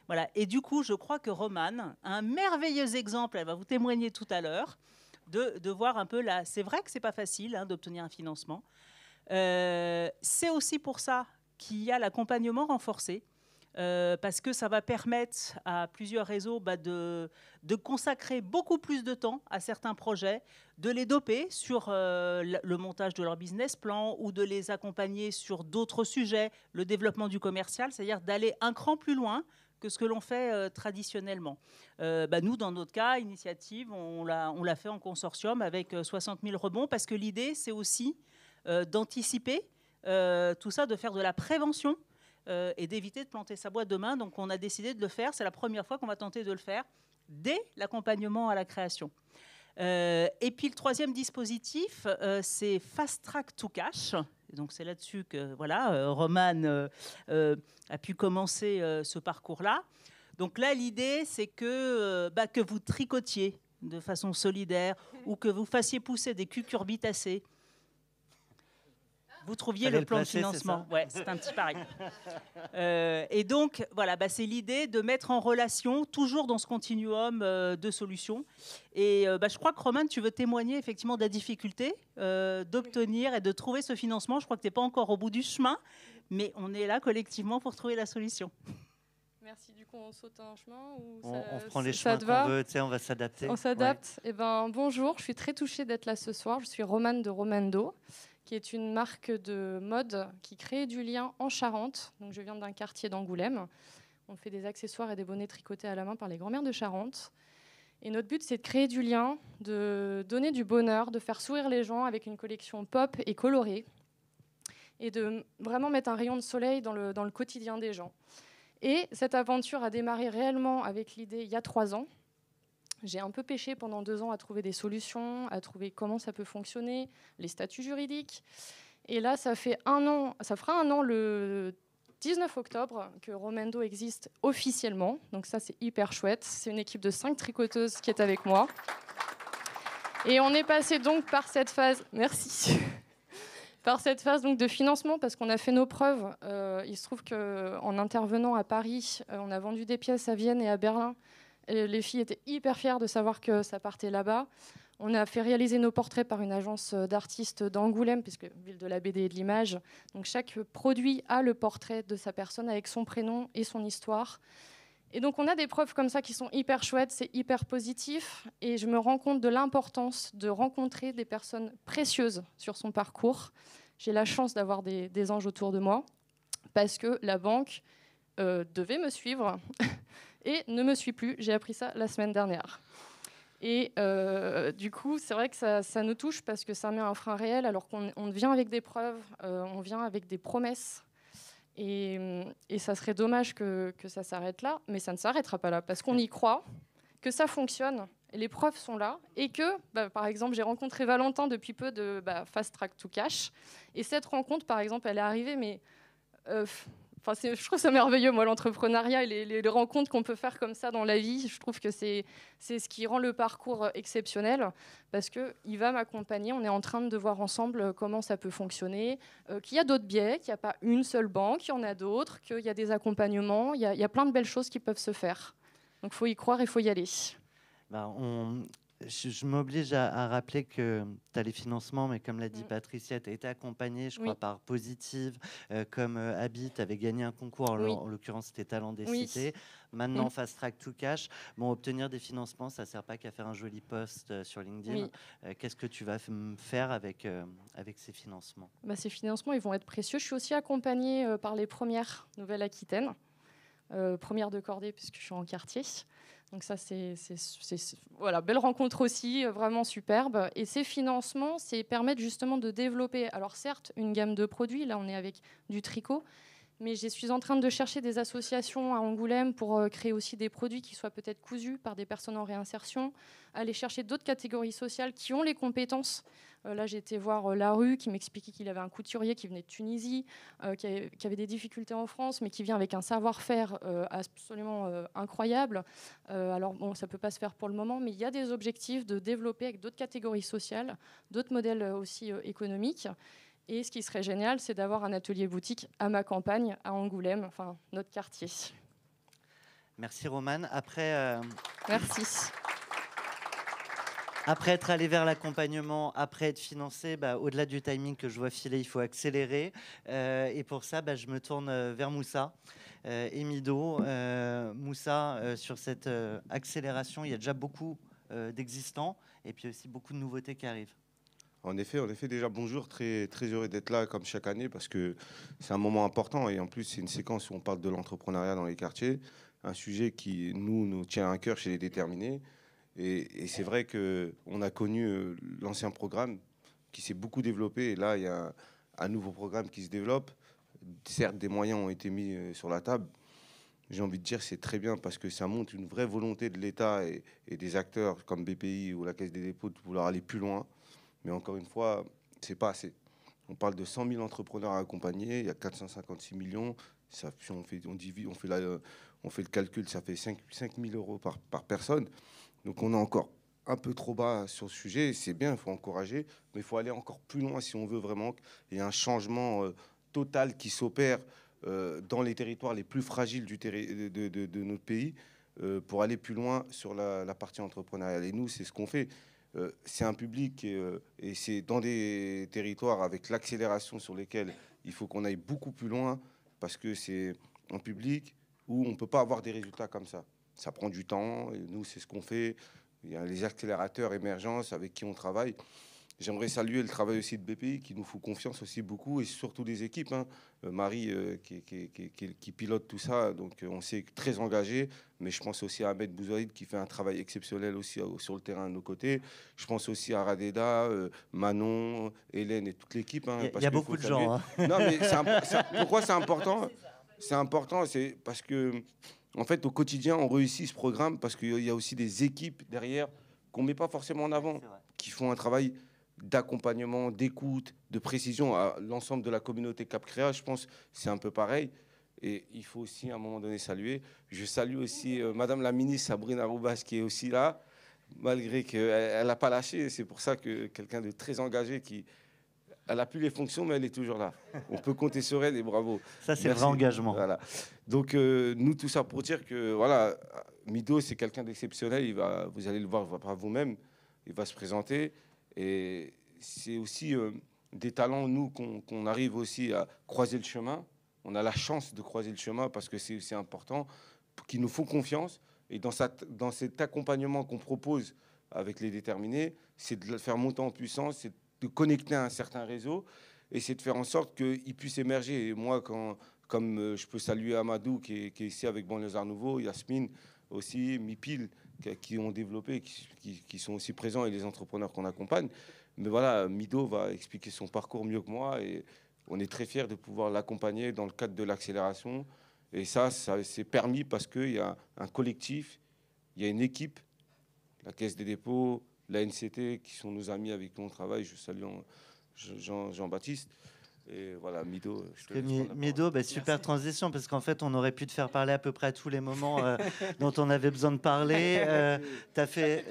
Voilà. Et du coup, je crois que Romane a un merveilleux exemple, elle va vous témoigner tout à l'heure, de voir un peu là. C'est vrai que ce n'est pas facile d'obtenir un financement. C'est aussi pour ça qu'il y a l'accompagnement renforcé. Parce que ça va permettre à plusieurs réseaux de consacrer beaucoup plus de temps à certains projets, de les doper sur le montage de leur business plan ou de les accompagner sur d'autres sujets, le développement du commercial, c'est-à-dire d'aller un cran plus loin que ce que l'on fait traditionnellement. Nous, dans notre cas, Initiative, on l'a fait en consortium avec 60 000 rebonds, parce que l'idée, c'est aussi d'anticiper tout ça, de faire de la prévention, et d'éviter de planter sa boîte demain. Donc, on a décidé de le faire. C'est la première fois qu'on va tenter de le faire dès l'accompagnement à la création. Et puis, le troisième dispositif, c'est Fast Track to Cash. Donc, c'est là-dessus que Romane a pu commencer ce parcours-là. Donc là, l'idée, c'est que vous tricotiez de façon solidaire ou que vous fassiez pousser des cucurbitacées. Vous trouviez le plan de financement. Ouais, c'est un petit pari. Et donc, voilà, c'est l'idée de mettre en relation, toujours dans ce continuum de solutions. Et je crois que, Romane, tu veux témoigner effectivement de la difficulté d'obtenir et de trouver ce financement. Je crois que tu n'es pas encore au bout du chemin, mais on est là collectivement pour trouver la solution. Merci. Du coup, on saute un chemin ou on prend les chemins qu'on veut, on va s'adapter. On s'adapte. Ouais. Bonjour, je suis très touchée d'être là ce soir. Je suis Romane de Romando, qui est une marque de mode qui crée du lien en Charente. Donc, je viens d'un quartier d'Angoulême. On fait des accessoires et des bonnets tricotés à la main par les grand-mères de Charente. Et notre but, c'est de créer du lien, de donner du bonheur, de faire sourire les gens avec une collection pop et colorée, et de vraiment mettre un rayon de soleil dans le quotidien des gens. Et cette aventure a démarré réellement avec l'idée il y a 3 ans. J'ai un peu pêché pendant 2 ans à trouver des solutions, à trouver comment ça peut fonctionner, les statuts juridiques. Et là, ça fera 1 an le 19 octobre que Romendo existe officiellement. Donc ça, c'est hyper chouette. C'est une équipe de 5 tricoteuses qui est avec moi. Et on est passé donc par cette phase... Merci. Par cette phase donc, de financement, parce qu'on a fait nos preuves. Il se trouve qu'en intervenant à Paris, on a vendu des pièces à Vienne et à Berlin. Et les filles étaient hyper fières de savoir que ça partait là-bas. On a fait réaliser nos portraits par une agence d'artistes d'Angoulême, puisque ville de la BD et de l'image. Donc chaque produit a le portrait de sa personne avec son prénom et son histoire. Et donc on a des preuves comme ça qui sont hyper chouettes, c'est hyper positif. Et je me rends compte de l'importance de rencontrer des personnes précieuses sur son parcours. J'ai la chance d'avoir des anges autour de moi, parce que la banque devait me suivre et ne me suit plus. J'ai appris ça la semaine dernière. Et du coup, c'est vrai que ça nous touche parce que ça met un frein réel, alors qu'on vient avec des preuves, on vient avec des promesses. Et ça serait dommage que ça s'arrête là, mais ça ne s'arrêtera pas là, parce qu'on y croit, que ça fonctionne, et les preuves sont là, et que, par exemple, j'ai rencontré Valentin depuis peu de Fast Track to Cash, et cette rencontre, par exemple, elle est arrivée, mais... je trouve ça merveilleux, moi, l'entrepreneuriat et les rencontres qu'on peut faire comme ça dans la vie. Je trouve que c'est ce qui rend le parcours exceptionnel, parce qu'il va m'accompagner. On est en train de voir ensemble comment ça peut fonctionner, qu'il y a d'autres biais, qu'il n'y a pas une seule banque, qu'il y en a d'autres, qu'il y a des accompagnements. Il y a plein de belles choses qui peuvent se faire. Donc, il faut y croire et il faut y aller. Je m'oblige à rappeler que tu as les financements, mais comme l'a dit Patricia, tu as été accompagnée, je crois, par Positive, comme Abby, tu avais gagné un concours, en l'occurrence c'était Talent des Cités. Maintenant, Fast Track to Cash. Bon, obtenir des financements, ça ne sert pas qu'à faire un joli post sur LinkedIn. Qu'est-ce que tu vas faire avec ces financements? Ces financements, ils vont être précieux. Je suis aussi accompagnée par les premières Nouvelle-Aquitaine, première de cordée, puisque je suis en quartier. Donc ça, c'est voilà, belle rencontre aussi, vraiment superbe. Et ces financements, permettent justement de développer, alors certes, une gamme de produits. Là, on est avec du tricot. Mais je suis en train de chercher des associations à Angoulême pour créer aussi des produits qui soient peut-être cousus par des personnes en réinsertion, aller chercher d'autres catégories sociales qui ont les compétences. Là, j'ai été voir La Rue qui m'expliquait qu'il avait un couturier qui venait de Tunisie, qui avait des difficultés en France, mais qui vient avec un savoir-faire absolument incroyable. Alors, bon, ça ne peut pas se faire pour le moment, mais il y a des objectifs de développer avec d'autres catégories sociales, d'autres modèles aussi économiques. Et ce qui serait génial, c'est d'avoir un atelier boutique à ma campagne, à Angoulême, enfin notre quartier. Merci Romane. Merci. Après être allé vers l'accompagnement, après être financé, au-delà du timing que je vois filer, il faut accélérer. Et pour ça, je me tourne vers Moussa et Mido. Moussa, sur cette accélération, il y a déjà beaucoup d'existants et puis aussi beaucoup de nouveautés qui arrivent. En effet, déjà bonjour, très, très heureux d'être là comme chaque année parce que c'est un moment important et en plus c'est une séquence où on parle de l'entrepreneuriat dans les quartiers, un sujet qui nous tient à cœur chez les déterminés et c'est vrai qu'on a connu l'ancien programme qui s'est beaucoup développé et là il y a un nouveau programme qui se développe. Certes, des moyens ont été mis sur la table. J'ai envie de dire c'est très bien parce que ça montre une vraie volonté de l'État et des acteurs comme BPI ou la Caisse des dépôts de vouloir aller plus loin. Mais encore une fois, c'est pas assez. On parle de 100 000 entrepreneurs à accompagner, il y a 456 millions. Ça, on fait le calcul, ça fait 5 000 euros par personne. Donc on est encore un peu trop bas sur ce sujet. C'est bien, il faut encourager, mais il faut aller encore plus loin si on veut vraiment qu'il y ait un changement total qui s'opère dans les territoires les plus fragiles de notre pays pour aller plus loin sur la partie entrepreneuriale. Et nous, c'est ce qu'on fait. C'est un public et c'est dans des territoires avec l'accélération sur lesquels il faut qu'on aille beaucoup plus loin parce que c'est un public où on ne peut pas avoir des résultats comme ça. Ça prend du temps et nous, c'est ce qu'on fait. Il y a les accélérateurs émergence avec qui on travaille J'aimerais saluer le travail aussi de BPI qui nous fout confiance aussi beaucoup et surtout des équipes. Hein. Marie qui pilote tout ça, donc on sait très engagé. Mais je pense aussi à Ahmed Bouzaïd qui fait un travail exceptionnel aussi sur le terrain de nos côtés. Je pense aussi à Radeda, Manon, Hélène et toute l'équipe. Hein, il y a beaucoup de gens. Hein. Non, mais pourquoi c'est important? C'est important, c'est parce que en fait au quotidien on réussit ce programme parce qu'il y a aussi des équipes derrière qu'on met pas forcément en avant, qui font un travail d'accompagnement, d'écoute, de précision à l'ensemble de la communauté Cap Créa. Je pense que c'est un peu pareil. Et il faut aussi, à un moment donné, saluer. Je salue aussi Madame la ministre Sabrina Roubas, qui est aussi là, malgré qu'elle n'a pas lâché. C'est pour ça que quelqu'un de très engagé, elle n'a plus les fonctions, mais elle est toujours là. On peut compter sur elle et bravo. Ça, c'est le vrai engagement. Voilà. Donc, nous, tout ça pour dire que, voilà, Mido, c'est quelqu'un d'exceptionnel. Vous allez le voir par vous-même. Il va se présenter. Et c'est aussi des talents, nous, qu'on arrive aussi à croiser le chemin. On a la chance de croiser le chemin parce que c'est important, qu'ils nous font confiance. Et dans cet accompagnement qu'on propose avec les déterminés, c'est de le faire monter en puissance, c'est de connecter à un certain réseau et c'est de faire en sorte qu'ils puissent émerger. Et moi, comme je peux saluer Amadou qui est ici avec Banlieusards Nouveaux, Yasmine aussi, Mipil, qui ont développé, qui sont aussi présents et les entrepreneurs qu'on accompagne. Mais voilà, Mido va expliquer son parcours mieux que moi et on est très fiers de pouvoir l'accompagner dans le cadre de l'accélération. Et ça c'est permis parce qu'il y a un collectif, il y a une équipe, la Caisse des dépôts, la NCT, qui sont nos amis avec qui on travaille. Je salue Jean-Baptiste. Et voilà, Mido. Mido, super transition, parce qu'en fait, on aurait pu te faire parler à peu près à tous les moments dont on avait besoin de parler. Tu as fait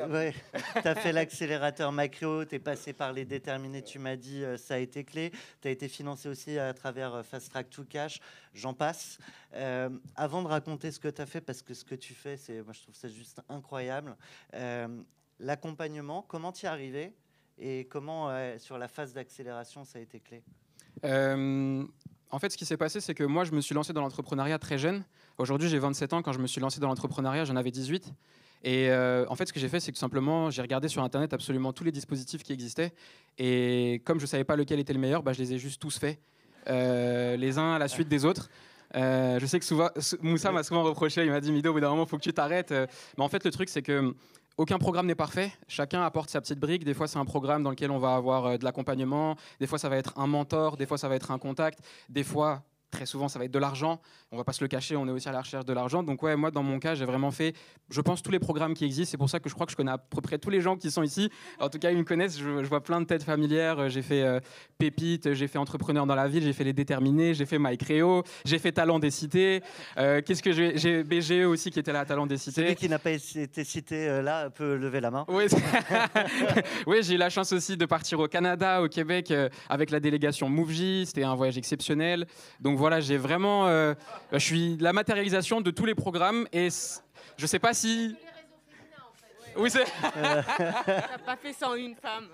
l'accélérateur macro, tu es passé par les déterminés, tu m'as dit, ça a été clé. Tu as été financé aussi à travers Fast Track to Cash, j'en passe. Avant de raconter ce que tu as fait, parce que ce que tu fais, moi, je trouve ça juste incroyable. L'accompagnement, comment tu y es arrivé et comment, sur la phase d'accélération, ça a été clé? En fait, ce qui s'est passé, c'est que moi, je me suis lancé dans l'entrepreneuriat très jeune. Aujourd'hui, j'ai 27 ans. Quand je me suis lancé dans l'entrepreneuriat, j'en avais 18. Et en fait, ce que j'ai fait, c'est que tout simplement, j'ai regardé sur Internet absolument tous les dispositifs qui existaient. Et comme je ne savais pas lequel était le meilleur, je les ai juste tous faits, les uns à la suite des autres. Je sais que Moussa m'a souvent reproché, il m'a dit « Mido, au bout d'un moment, il faut que tu t'arrêtes ». Mais en fait, le truc, c'est que aucun programme n'est parfait. Chacun apporte sa petite brique. Des fois, c'est un programme dans lequel on va avoir de l'accompagnement. Des fois, ça va être un mentor. Des fois, ça va être un contact. Des fois, très souvent, ça va être de l'argent. On ne va pas se le cacher, on est aussi à la recherche de l'argent. Donc ouais, moi, dans mon cas, j'ai vraiment fait, je pense, tous les programmes qui existent. C'est pour ça que je crois que je connais à peu près tous les gens qui sont ici. En tout cas, ils me connaissent. Je vois plein de têtes familières. J'ai fait Pépite, j'ai fait Entrepreneur dans la ville, j'ai fait Les Déterminés, j'ai fait MyCréo, j'ai fait Talent des Cités. Qu'est-ce que j'ai BGE aussi qui était là à Talent des Cités. Celui qui n'a pas été cité là peut lever la main. Oui, oui, j'ai eu la chance aussi de partir au Canada, au Québec, avec la délégation MoveJ. C'était un voyage exceptionnel. Donc voilà, j'ai vraiment... je suis la matérialisation de tous les programmes et je ne sais pas si... Oui, c'est... T'as pas fait sans une femme.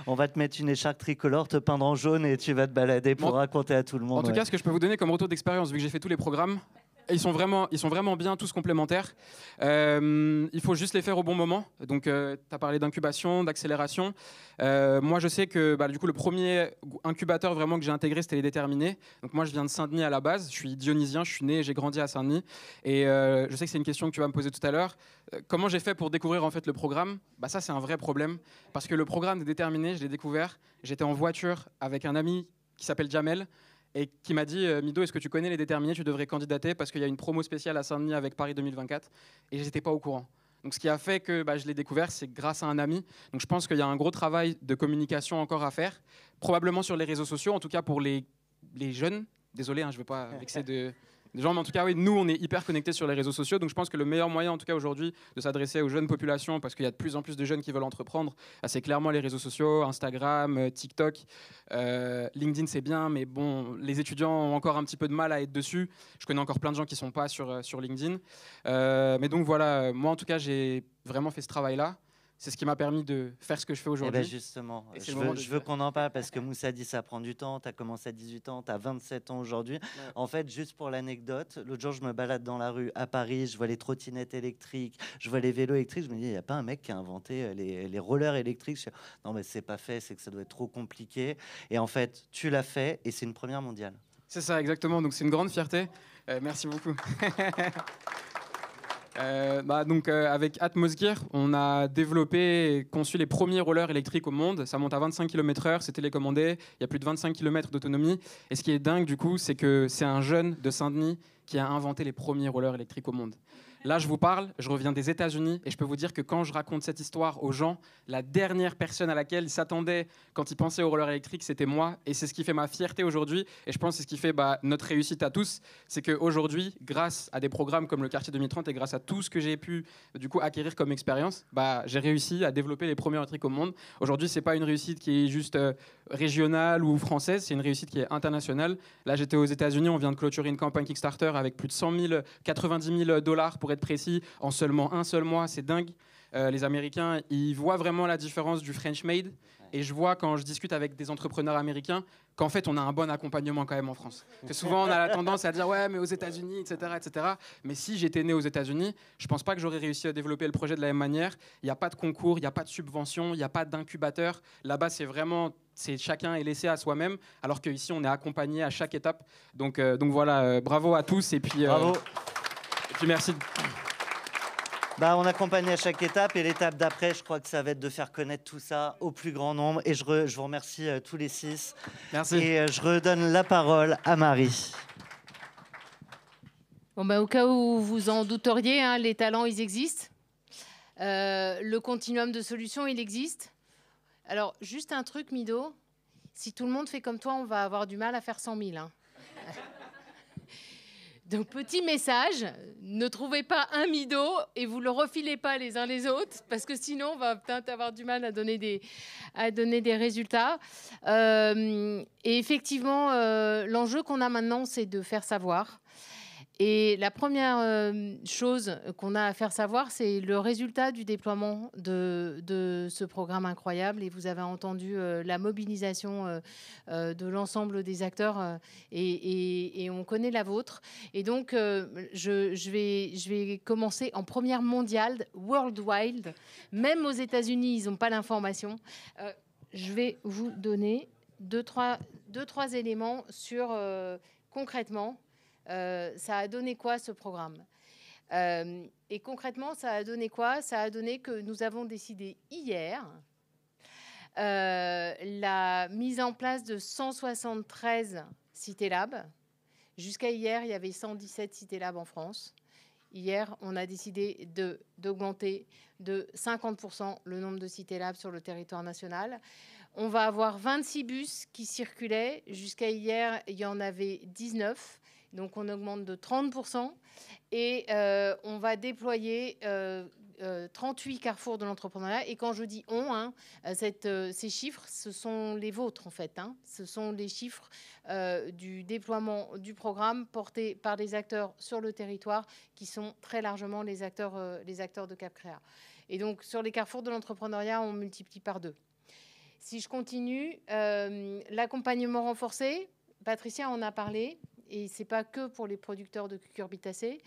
On va te mettre une écharpe tricolore, te peindre en jaune et tu vas te balader pour raconter à tout le monde. En tout cas, ce que je peux vous donner comme retour d'expérience, vu que j'ai fait tous les programmes, ils sont vraiment bien, tous complémentaires. Il faut juste les faire au bon moment. Donc, tu as parlé d'incubation, d'accélération. Moi, je sais que du coup, le premier incubateur vraiment que j'ai intégré, c'était Les Déterminés. Donc, moi, je viens de Saint-Denis à la base. Je suis dionysien, je suis né et j'ai grandi à Saint-Denis. Et je sais que c'est une question que tu vas me poser tout à l'heure. Comment j'ai fait pour découvrir en fait le programme ? Ça, c'est un vrai problème. Parce que le programme des Déterminés, je l'ai découvert. J'étais en voiture avec un ami qui s'appelle Jamel. Et qui m'a dit « Mido, est-ce que tu connais Les Déterminés ? Tu devrais candidater parce qu'il y a une promo spéciale à Saint-Denis avec Paris 2024. » Et je n'étais pas au courant. Donc ce qui a fait que je l'ai découvert, c'est grâce à un ami. Donc je pense qu'il y a un gros travail de communication encore à faire, probablement sur les réseaux sociaux, en tout cas pour les jeunes. Désolé, je ne veux pas vexer des gens, mais en tout cas, oui, nous, on est hyper connectés sur les réseaux sociaux. Donc je pense que le meilleur moyen, en tout cas aujourd'hui, de s'adresser aux jeunes populations, parce qu'il y a de plus en plus de jeunes qui veulent entreprendre, c'est clairement les réseaux sociaux, Instagram, TikTok. LinkedIn, c'est bien, mais bon, les étudiants ont encore un petit peu de mal à être dessus. Je connais encore plein de gens qui ne sont pas sur LinkedIn. Mais donc voilà, moi en tout cas, j'ai vraiment fait ce travail-là. c'est ce qui m'a permis de faire ce que je fais aujourd'hui. Eh ben justement, Et c'est je le moment veux qu'on en parle parce que Moussa dit ça prend du temps. Tu as commencé à 18 ans, tu as 27 ans aujourd'hui. En fait, juste pour l'anecdote, l'autre jour, je me balade dans la rue à Paris, je vois les trottinettes électriques, je vois les vélos électriques. Je me dis, il n'y a pas un mec qui a inventé les rollers électriques. Je dis, non, mais c'est pas fait, c'est que ça doit être trop compliqué. Et en fait, tu l'as fait et c'est une première mondiale. C'est ça, exactement. Donc, c'est une grande fierté. Merci beaucoup. Avec Atmosgear, on a développé et conçu les premiers rollers électriques au monde. Ça monte à 25 km/h, c'est télécommandé, il y a plus de 25 km d'autonomie. Et ce qui est dingue, du coup, c'est que c'est un jeune de Saint-Denis qui a inventé les premiers rollers électriques au monde. Là, je vous parle, je reviens des États-Unis et je peux vous dire que quand je raconte cette histoire aux gens, la dernière personne à laquelle ils s'attendaient quand ils pensaient au roller électrique, c'était moi. Et c'est ce qui fait ma fierté aujourd'hui. Et je pense que c'est ce qui fait notre réussite à tous. C'est qu'aujourd'hui, grâce à des programmes comme le Quartier 2030 et grâce à tout ce que j'ai pu acquérir comme expérience, j'ai réussi à développer les premiers électriques au monde. Aujourd'hui, ce n'est pas une réussite qui est juste régionale ou française, c'est une réussite qui est internationale. Là, j'étais aux États-Unis, on vient de clôturer une campagne Kickstarter avec plus de 90 000 $ pour être précis, en seulement un seul mois, c'est dingue. Les Américains, ils voient vraiment la différence du French Made. Et je vois quand je discute avec des entrepreneurs américains qu'en fait, on a un bon accompagnement quand même en France. Que souvent, on a la tendance à dire « ouais, mais aux États-Unis, etc. etc. » Mais si j'étais né aux États-Unis, je ne pense pas que j'aurais réussi à développer le projet de la même manière. Il n'y a pas de concours, il n'y a pas de subvention, il n'y a pas d'incubateur. Là-bas, chacun est laissé à soi-même, alors qu'ici, on est accompagné à chaque étape. Donc voilà, bravo à tous. Et puis, bravo. Et puis merci. On accompagne à chaque étape et l'étape d'après, je crois que ça va être de faire connaître tout ça au plus grand nombre. Et je vous remercie tous les 6. Merci. Et je redonne la parole à Marie. Au cas où vous en douteriez, les talents, ils existent. Le continuum de solutions, il existe. Alors, juste un truc, Mido. Si tout le monde fait comme toi, on va avoir du mal à faire 100 000. Donc, petit message, ne trouvez pas un Mido et vous le refilez pas les uns les autres, parce que sinon, on va peut-être avoir du mal à donner des résultats. Et effectivement, l'enjeu qu'on a maintenant, c'est de faire savoir. Et la première chose qu'on a à faire savoir, c'est le résultat du déploiement de ce programme incroyable. Et vous avez entendu la mobilisation de l'ensemble des acteurs et on connaît la vôtre. Et donc, je vais commencer en première mondiale, worldwide. Même aux États-Unis, ils n'ont pas l'information. Je vais vous donner deux, trois éléments sur concrètement. Ça a donné quoi ce programme et concrètement, ça a donné quoi? Ça a donné que nous avons décidé hier la mise en place de 173 Cité Labs. Jusqu'à hier, il y avait 117 Cité Labs en France. Hier, on a décidé d'augmenter de 50% le nombre de Cité Labs sur le territoire national. On va avoir 26 bus qui circulaient. Jusqu'à hier, il y en avait 19. Donc, on augmente de 30%. Et on va déployer 38 carrefours de l'entrepreneuriat. Et quand je dis on, ces chiffres, ce sont les vôtres, en fait. Ce sont les chiffres du déploiement du programme porté par des acteurs sur le territoire qui sont très largement les acteurs de CapCréa. Et donc, sur les carrefours de l'entrepreneuriat, on multiplie par 2. Si je continue, l'accompagnement renforcé, Patricia en a parlé. Et ce n'est pas que pour les producteurs de cucurbitacées.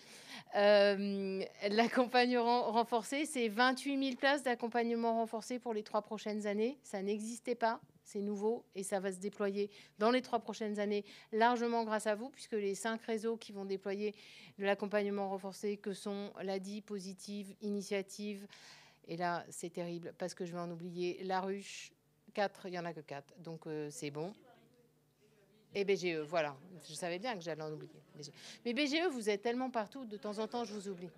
L'accompagnement renforcé, c'est 28 000 places d'accompagnement renforcé pour les 3 prochaines années. Ça n'existait pas, c'est nouveau et ça va se déployer dans les 3 prochaines années, largement grâce à vous, puisque les 5 réseaux qui vont déployer de l'accompagnement renforcé, que sont l'ADI, Positive, Initiative, et là, c'est terrible parce que je vais en oublier, La Ruche, 4, il n'y en a que 4, donc c'est bon. Et BGE, voilà. Je savais bien que j'allais en oublier. Mais BGE, vous êtes tellement partout, de temps en temps, je vous oublie.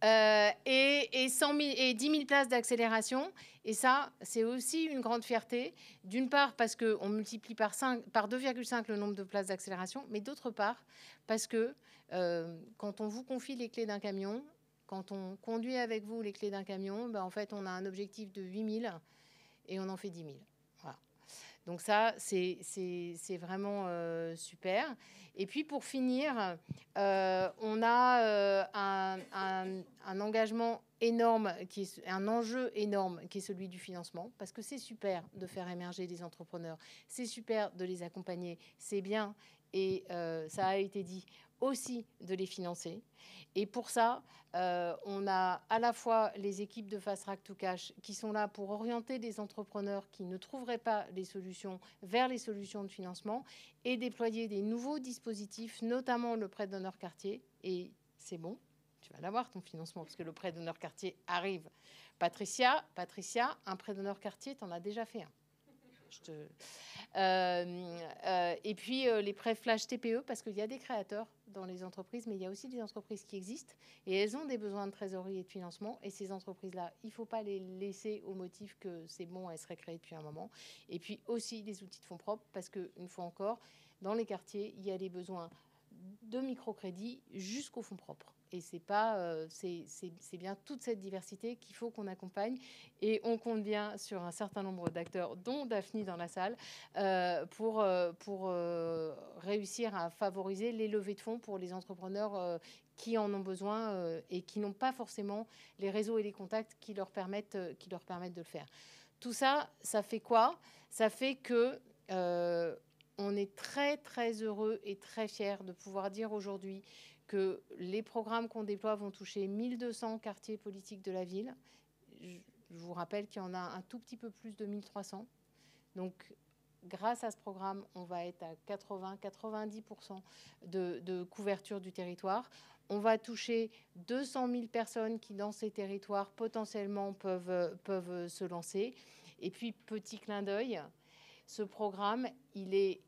Et 10 000 places d'accélération. Et ça, c'est aussi une grande fierté. D'une part, parce qu'on multiplie par 2,5 le nombre de places d'accélération. Mais d'autre part, parce que quand on vous confie les clés d'un camion, quand on conduit avec vous les clés d'un camion, en fait, on a un objectif de 8 000 et on en fait 10 000. Donc ça, c'est vraiment super. Et puis pour finir, on a un engagement énorme, qui est un enjeu énorme, qui est celui du financement, parce que c'est super de faire émerger des entrepreneurs, c'est super de les accompagner, c'est bien, et ça a été dit aussi, de les financer. Et pour ça, on a à la fois les équipes de Fast Track to Cash qui sont là pour orienter des entrepreneurs qui ne trouveraient pas les solutions vers les solutions de financement et déployer des nouveaux dispositifs, notamment le prêt d'honneur quartier. Et c'est bon, tu vas l'avoir ton financement parce que le prêt d'honneur quartier arrive. Patricia, un prêt d'honneur quartier, tu en as déjà fait un. Et puis les prêts flash TPE, parce qu'il y a des créateurs dans les entreprises, mais il y a aussi des entreprises qui existent et elles ont des besoins de trésorerie et de financement. Et ces entreprises-là, il ne faut pas les laisser au motif que c'est bon, elles seraient créées depuis un moment. Et puis aussi des outils de fonds propres, parce qu'une fois encore, dans les quartiers, il y a des besoins de microcrédit jusqu'aux fonds propres. Et c'est bien toute cette diversité qu'il faut qu'on accompagne. Et on compte bien sur un certain nombre d'acteurs, dont Daphne dans la salle, pour réussir à favoriser les levées de fonds pour les entrepreneurs qui en ont besoin et qui n'ont pas forcément les réseaux et les contacts qui leur permettent de le faire. Tout ça, ça fait quoi? Ça fait que on est très, très heureux et très fiers de pouvoir dire aujourd'hui que les programmes qu'on déploie vont toucher 1200 quartiers politiques de la ville. Je vous rappelle qu'il y en a un tout petit peu plus de 1300. Donc, grâce à ce programme, on va être à 80-90% de couverture du territoire. On va toucher 200 000 personnes qui, dans ces territoires, potentiellement peuvent se lancer. Et puis, petit clin d'œil, ce programme, il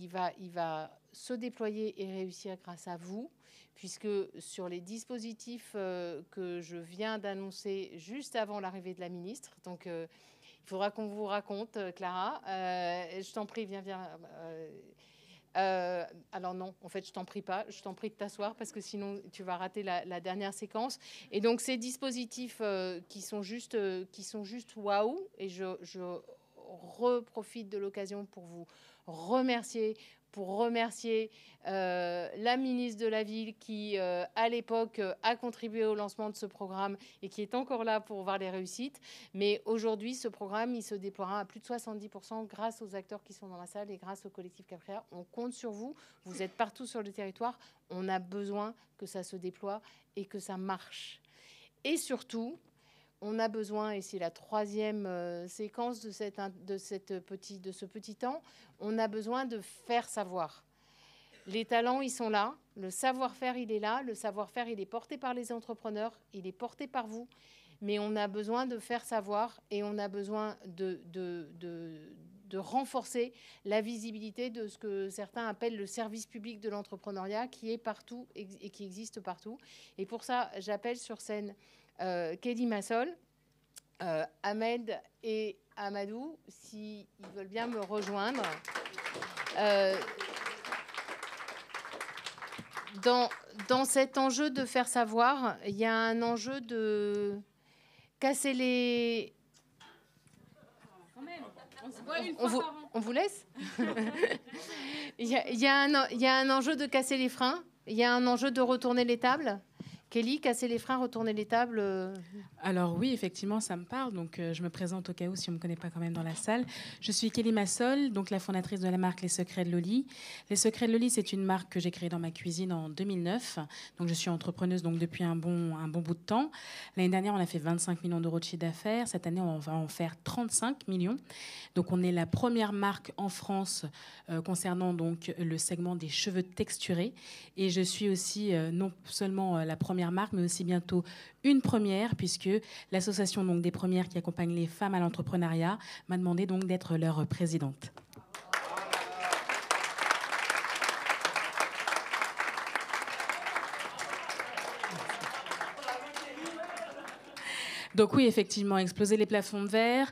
va se déployer et réussir grâce à vous, puisque sur les dispositifs que je viens d'annoncer juste avant l'arrivée de la ministre, donc il faudra qu'on vous raconte, Clara. Je t'en prie, viens. Alors non, en fait, je t'en prie pas. Je t'en prie de t'asseoir parce que sinon, tu vas rater la dernière séquence. Et donc, ces dispositifs qui sont juste waouh, et je reprofite de l'occasion pour vous remercier, la ministre de la Ville qui, à l'époque, a contribué au lancement de ce programme et qui est encore là pour voir les réussites. Mais aujourd'hui, ce programme, il se déploiera à plus de 70% grâce aux acteurs qui sont dans la salle et grâce au collectif Capria. On compte sur vous. Vous êtes partout sur le territoire. On a besoin que ça se déploie et que ça marche. Et surtout, on a besoin, et c'est la troisième séquence de ce petit temps, on a besoin de faire savoir. Les talents, ils sont là. Le savoir-faire, il est là. Le savoir-faire, il est porté par les entrepreneurs. Il est porté par vous. Mais on a besoin de faire savoir et on a besoin de renforcer la visibilité de ce que certains appellent le service public de l'entrepreneuriat, qui est partout et qui existe partout. Et pour ça, j'appelle sur scène Kelly Massol, Ahmed et Amadou, s'ils veulent bien me rejoindre. Dans cet enjeu de faire savoir, il y a un enjeu de casser les... On vous laisse. Il y a un enjeu de casser les freins, il y a un enjeu de retourner les tables. Kelly, casser les freins, retourner les tables. Alors oui, effectivement, ça me parle. Donc je me présente au cas où si on ne me connaît pas quand même dans la salle. Je suis Kelly Massol, donc la fondatrice de la marque Les Secrets de Loli. Les Secrets de Loli, c'est une marque que j'ai créée dans ma cuisine en 2009. Donc je suis entrepreneuse donc depuis un bon bout de temps. L'année dernière, on a fait 25 millions d'euros de chiffre d'affaires. Cette année, on va en faire 35 millions. Donc on est la première marque en France concernant donc le segment des cheveux texturés. Et je suis aussi non seulement la première marque, mais aussi bientôt une première, puisque l'association donc des premières qui accompagne les femmes à l'entrepreneuriat m'a demandé donc d'être leur présidente. Donc oui, effectivement, exploser les plafonds de verre,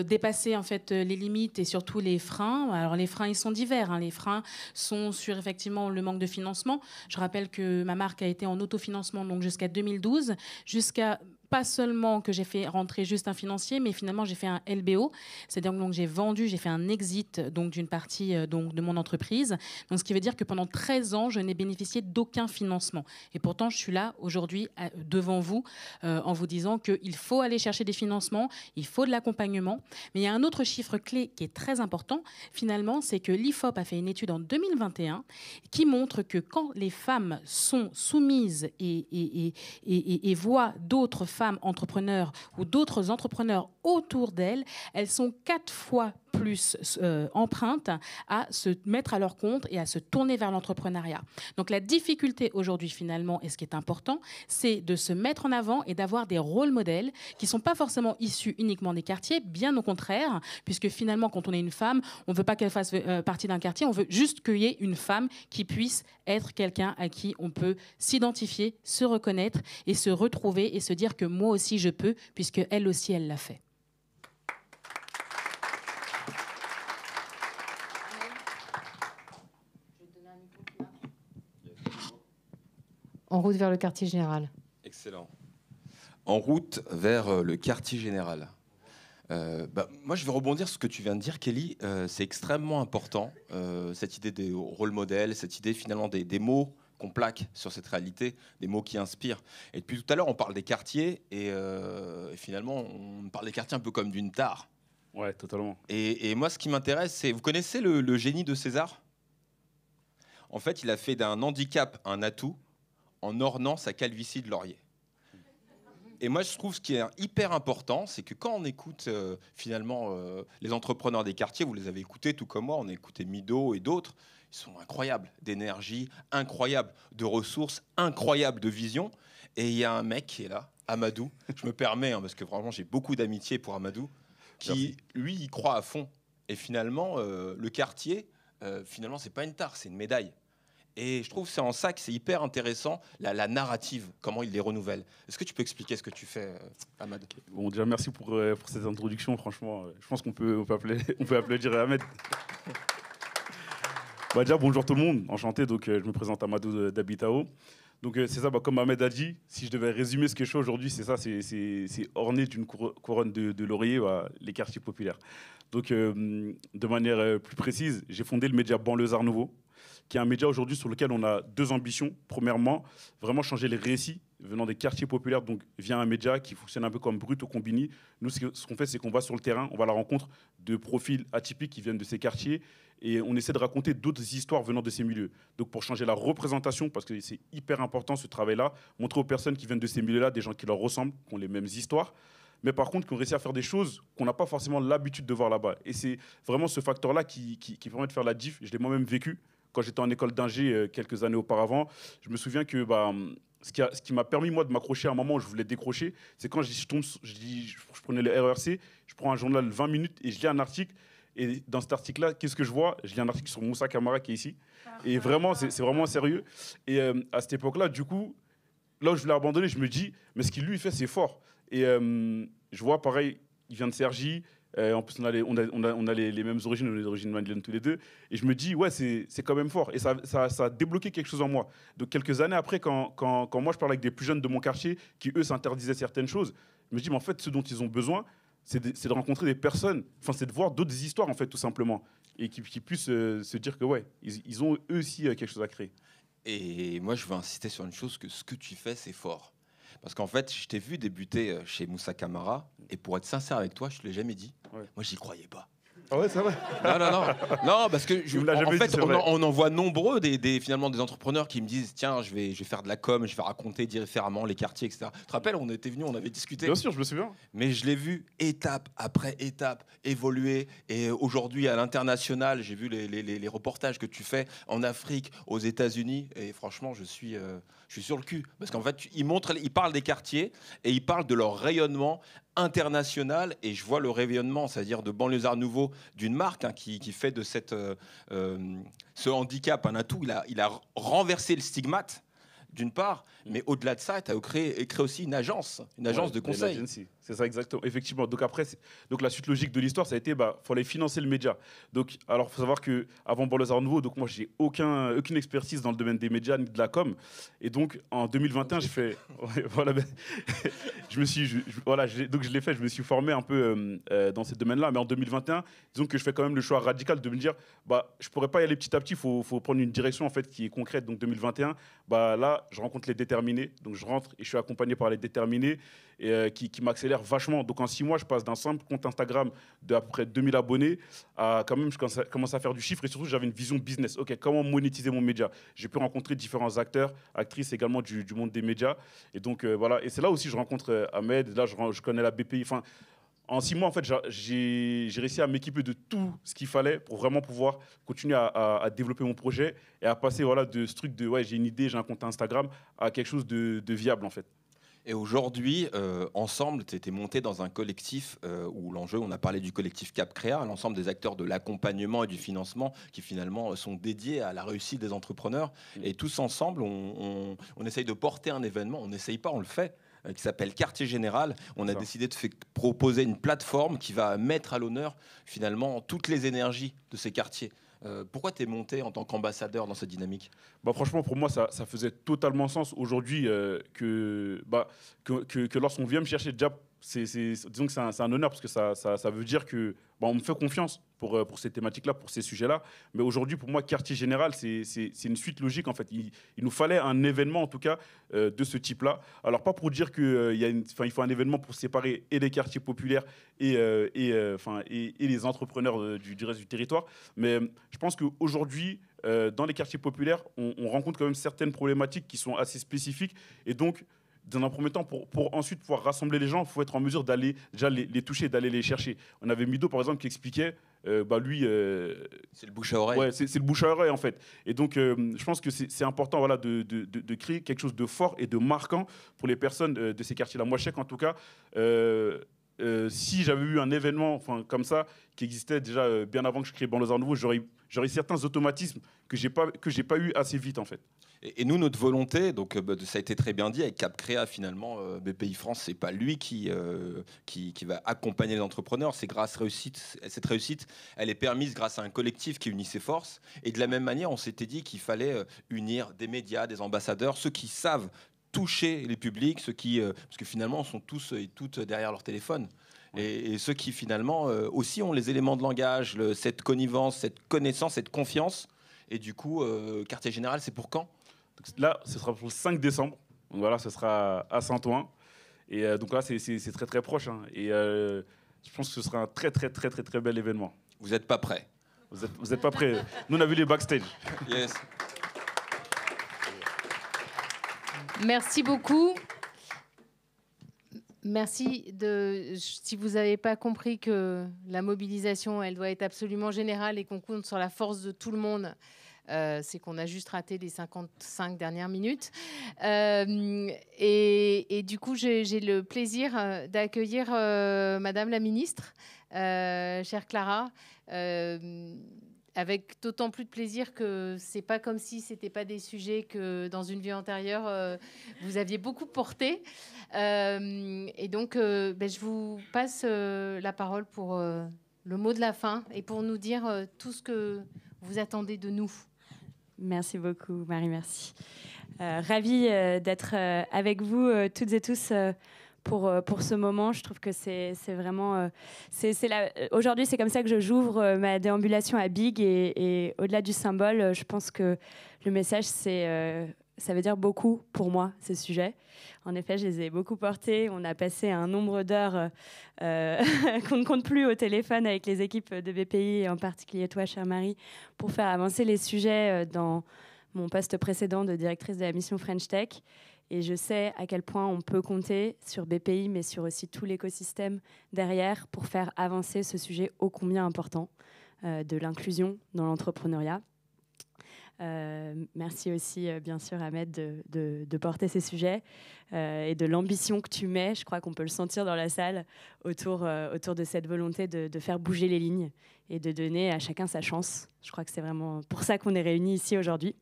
dépasser en fait les limites et surtout les freins. Alors les freins, ils sont divers. Les freins sont sur effectivement le manque de financement. Je rappelle que ma marque a été en autofinancement donc jusqu'à 2012, jusqu'à pas seulement que j'ai fait rentrer juste un financier, mais finalement j'ai fait un LBO, c'est-à-dire que j'ai vendu, j'ai fait un exit donc d'une partie donc de mon entreprise. Donc ce qui veut dire que pendant 13 ans, je n'ai bénéficié d'aucun financement. Et pourtant, je suis là aujourd'hui devant vous en vous disant qu'il faut aller chercher des financements, il faut de l'accompagnement. Mais il y a un autre chiffre clé qui est très important, finalement, c'est que l'IFOP a fait une étude en 2021 qui montre que quand les femmes sont soumises et voient d'autres femmes entrepreneurs ou d'autres entrepreneurs autour d'elles, elles sont 4 fois plus empreintes à se mettre à leur compte et à se tourner vers l'entrepreneuriat. Donc la difficulté aujourd'hui finalement, et ce qui est important, c'est de se mettre en avant et d'avoir des rôles modèles qui ne sont pas forcément issus uniquement des quartiers, bien au contraire, puisque finalement quand on est une femme, on ne veut pas qu'elle fasse partie d'un quartier, on veut juste qu'il y ait une femme qui puisse être quelqu'un à qui on peut s'identifier, se reconnaître et se retrouver et se dire que moi aussi je peux, puisque elle aussi elle l'a fait. En route vers le quartier général. Excellent. En route vers le quartier général. Moi, je vais rebondir sur ce que tu viens de dire, Kelly. C'est extrêmement important, cette idée des rôles modèles, cette idée finalement des mots qu'on plaque sur cette réalité, des mots qui inspirent. Et depuis tout à l'heure, on parle des quartiers, et finalement, on parle des quartiers un peu comme d'une tare. Ouais, totalement. Et moi, ce qui m'intéresse, c'est... Vous connaissez le génie de César ? En fait, il a fait d'un handicap un atout en ornant sa calvitie de laurier. Et moi, je trouve ce qui est hyper important, c'est que quand on écoute finalement les entrepreneurs des quartiers, vous les avez écoutés tout comme moi, on a écouté Mido et d'autres, ils sont incroyables d'énergie, incroyables de ressources, incroyables de vision. Et il y a un mec qui est là, Amadou, je me permets, parce que vraiment j'ai beaucoup d'amitié pour Amadou, qui, lui, y croit à fond. Et finalement, le quartier, finalement, c'est pas une tare, c'est une médaille. Et je trouve que c'est en ça que c'est hyper intéressant, la narrative, comment il les renouvelle. Est-ce que tu peux expliquer ce que tu fais, Ahmed ? Bon, déjà, merci pour cette introduction. Franchement, je pense qu'on peut applaudir Ahmed. Déjà, bonjour tout le monde. Enchanté. Donc, je me présente Amadou d'Habitao. Donc, c'est ça, comme Ahmed a dit, si je devais résumer ce que je fais aujourd'hui, c'est ça, c'est orné d'une couronne de laurier, les quartiers populaires. Donc, de manière plus précise, j'ai fondé le média Banlieusards Nouveau, qui est un média aujourd'hui sur lequel on a 2 ambitions. Premièrement, vraiment changer les récits venant des quartiers populaires, donc via un média qui fonctionne un peu comme Brut au Combini. Nous, ce qu'on fait, c'est qu'on va sur le terrain, on va à la rencontre de profils atypiques qui viennent de ces quartiers et on essaie de raconter d'autres histoires venant de ces milieux. Donc pour changer la représentation, parce que c'est hyper important ce travail-là, montrer aux personnes qui viennent de ces milieux-là des gens qui leur ressemblent, qui ont les mêmes histoires, mais par contre qui ont réussi à faire des choses qu'on n'a pas forcément l'habitude de voir là-bas. Et c'est vraiment ce facteur-là qui permet de faire la diff. Je l'ai moi-même vécu. Quand j'étais en école d'ingé quelques années auparavant, je me souviens que ce qui m'a permis, moi, de m'accrocher à un moment où je voulais décrocher, c'est quand je prenais le RERC, je prends un journal 20 minutes et je lis un article. Et dans cet article-là, qu'est-ce que je vois ? Je lis un article sur Moussa Camara qui est ici. Et vraiment, c'est vraiment sérieux. Et à cette époque-là, du coup, là où je voulais abandonner, je me dis, mais ce qu'il lui fait, c'est fort. Et je vois, pareil, il vient de Cergy. En plus, on a les mêmes origines, on est d'origine malienne tous les deux. Et je me dis, ouais, c'est quand même fort. Et ça a débloqué quelque chose en moi. Donc, quelques années après, quand moi, je parlais avec des plus jeunes de mon quartier qui, eux, s'interdisaient certaines choses, je me dis, mais en fait, ce dont ils ont besoin, c'est de rencontrer des personnes, enfin, c'est de voir d'autres histoires, en fait, tout simplement. Et qui puissent se dire que, ouais, ils ont eux aussi quelque chose à créer. Et moi, je veux insister sur une chose, que ce que tu fais, c'est fort. Parce qu'en fait, je t'ai vu débuter chez Moussa Camara, et pour être sincère avec toi, je ne te l'ai jamais dit. Ouais. Moi, j'y croyais pas. Ah ouais, c'est vrai. Non, parce que en fait, on en voit nombreux finalement des entrepreneurs qui me disent, tiens, je vais faire de la com, je vais raconter différemment les quartiers, etc. Tu te rappelles, on était venus, on avait discuté. Bien sûr, je me souviens. Mais je l'ai vu étape après étape évoluer. Et aujourd'hui, à l'international, j'ai vu les reportages que tu fais en Afrique, aux États-Unis. Et franchement, je suis sur le cul. Parce qu'en fait, il parle des quartiers et il parle de leur rayonnement international, et je vois le rayonnement, c'est-à-dire de Banlieusards Nouveau, d'une marque qui fait de ce handicap un atout. Il a renversé le stigmate, d'une part, mais au-delà de ça, tu as créé aussi une agence de conseil. C'est ça, exactement. Effectivement. Donc après, donc la suite logique de l'histoire, ça a été, fallait financer le média. Donc, alors, faut savoir que avant Banlieusard Nouveau, donc moi, j'ai aucune expertise dans le domaine des médias ni de la com. Et donc, en 2021, j'ai fait, voilà, je me suis, donc je l'ai fait. Je me suis formé un peu dans ce domaine-là. Mais en 2021, disons que je fais quand même le choix radical de me dire, je pourrais pas y aller petit à petit. Faut prendre une direction en fait qui est concrète. Donc 2021, là, je rencontre les déterminés. Donc je rentre et je suis accompagné par les déterminés. Et, qui m'accélère vachement. Donc en 6 mois, je passe d'un simple compte Instagram de à peu près 2000 abonnés à quand même, je commence à faire du chiffre et surtout, j'avais une vision business. OK, comment monétiser mon média? J'ai pu rencontrer différents acteurs, actrices également du monde des médias. Et donc voilà, et c'est là aussi je rencontre Ahmed, là je connais la BPI. Enfin, en 6 mois, en fait, j'ai réussi à m'équiper de tout ce qu'il fallait pour vraiment pouvoir continuer à développer mon projet et à passer de ce truc de j'ai une idée, j'ai un compte Instagram à quelque chose de viable en fait. Et aujourd'hui, ensemble, tu étais monté dans un collectif où l'enjeu, on a parlé du collectif Cap Créa, l'ensemble des acteurs de l'accompagnement et du financement qui finalement sont dédiés à la réussite des entrepreneurs. Et tous ensemble, on essaye de porter un événement, on n'essaye pas, on le fait, qui s'appelle Quartier Général. On a décidé de proposer une plateforme qui va mettre à l'honneur finalement toutes les énergies de ces quartiers. Pourquoi tu es monté en tant qu'ambassadeur dans cette dynamique? Franchement, pour moi, ça faisait totalement sens aujourd'hui que lorsqu'on vient me chercher, déjà, disons que c'est un honneur parce que ça veut dire que on me fait confiance pour ces thématiques-là, pour ces sujets-là. Mais aujourd'hui, pour moi, Quartier Général, c'est une suite logique. En fait, il nous fallait un événement, en tout cas, de ce type-là. Alors, pas pour dire qu'il faut un événement pour séparer et les quartiers populaires et les entrepreneurs du reste du territoire. Mais je pense qu'aujourd'hui, dans les quartiers populaires, on rencontre quand même certaines problématiques qui sont assez spécifiques. Et donc, dans un premier temps, pour ensuite pouvoir rassembler les gens, il faut être en mesure d'aller déjà les toucher, d'aller les chercher. On avait Mido, par exemple, qui expliquait, lui... c'est le bouche à oreille. Ouais, c'est le bouche à oreille, en fait. Et donc, je pense que c'est important de créer quelque chose de fort et de marquant pour les personnes de ces quartiers-là. Moi, je sais qu'en tout cas... si j'avais eu un événement comme ça qui existait déjà bien avant que je crée Banlieusard Nouveau, j'aurais certains automatismes que j'ai pas eu assez vite en fait. Et nous, notre volonté, donc ça a été très bien dit avec Cap Créa finalement, BPI France, c'est pas lui qui va accompagner les entrepreneurs, c'est grâce cette réussite, elle est permise grâce à un collectif qui unit ses forces. Et de la même manière, on s'était dit qu'il fallait unir des médias, des ambassadeurs, ceux qui savent toucher les publics, parce que finalement, sont tous et toutes derrière leur téléphone. Et ceux qui finalement aussi ont les éléments de langage, cette connivence, cette connaissance, cette confiance. Et du coup, Quartier Général, c'est pour quand? Là, ce sera pour le 5 décembre. Donc voilà, ce sera à Saint-Ouen. Et donc là, c'est très très proche. Hein. Et je pense que ce sera un très très très très très bel événement. Vous n'êtes pas prêts? Vous êtes pas prêts? Nous, on a vu les backstage. Yes. Merci beaucoup. Merci si vous n'avez pas compris que la mobilisation, elle doit être absolument générale et qu'on compte sur la force de tout le monde, c'est qu'on a juste raté les 55 dernières minutes. Et du coup, j'ai le plaisir d'accueillir Madame la Ministre, chère Clara, avec d'autant plus de plaisir que c'est pas comme si c'était pas des sujets que dans une vie antérieure vous aviez beaucoup porté. Et donc, je vous passe la parole pour le mot de la fin et pour nous dire tout ce que vous attendez de nous. Merci beaucoup, Marie, merci. Ravie d'être avec vous toutes et tous pour ce moment. Je trouve que c'est vraiment... Aujourd'hui, c'est comme ça que j'ouvre ma déambulation à Big et au-delà du symbole, je pense que le message, ça veut dire beaucoup pour moi, ce sujet. En effet, je les ai beaucoup portés. On a passé un nombre d'heures qu'on ne compte plus au téléphone avec les équipes de BPI, et en particulier toi, chère Marie, pour faire avancer les sujets dans mon poste précédent de directrice de la mission French Tech. Et je sais à quel point on peut compter sur BPI, mais sur aussi tout l'écosystème derrière pour faire avancer ce sujet ô combien important de l'inclusion dans l'entrepreneuriat. Merci aussi, bien sûr, Ahmed, de porter ces sujets et de l'ambition que tu mets. Je crois qu'on peut le sentir dans la salle autour de cette volonté de faire bouger les lignes et de donner à chacun sa chance. Je crois que c'est vraiment pour ça qu'on est réunis ici aujourd'hui.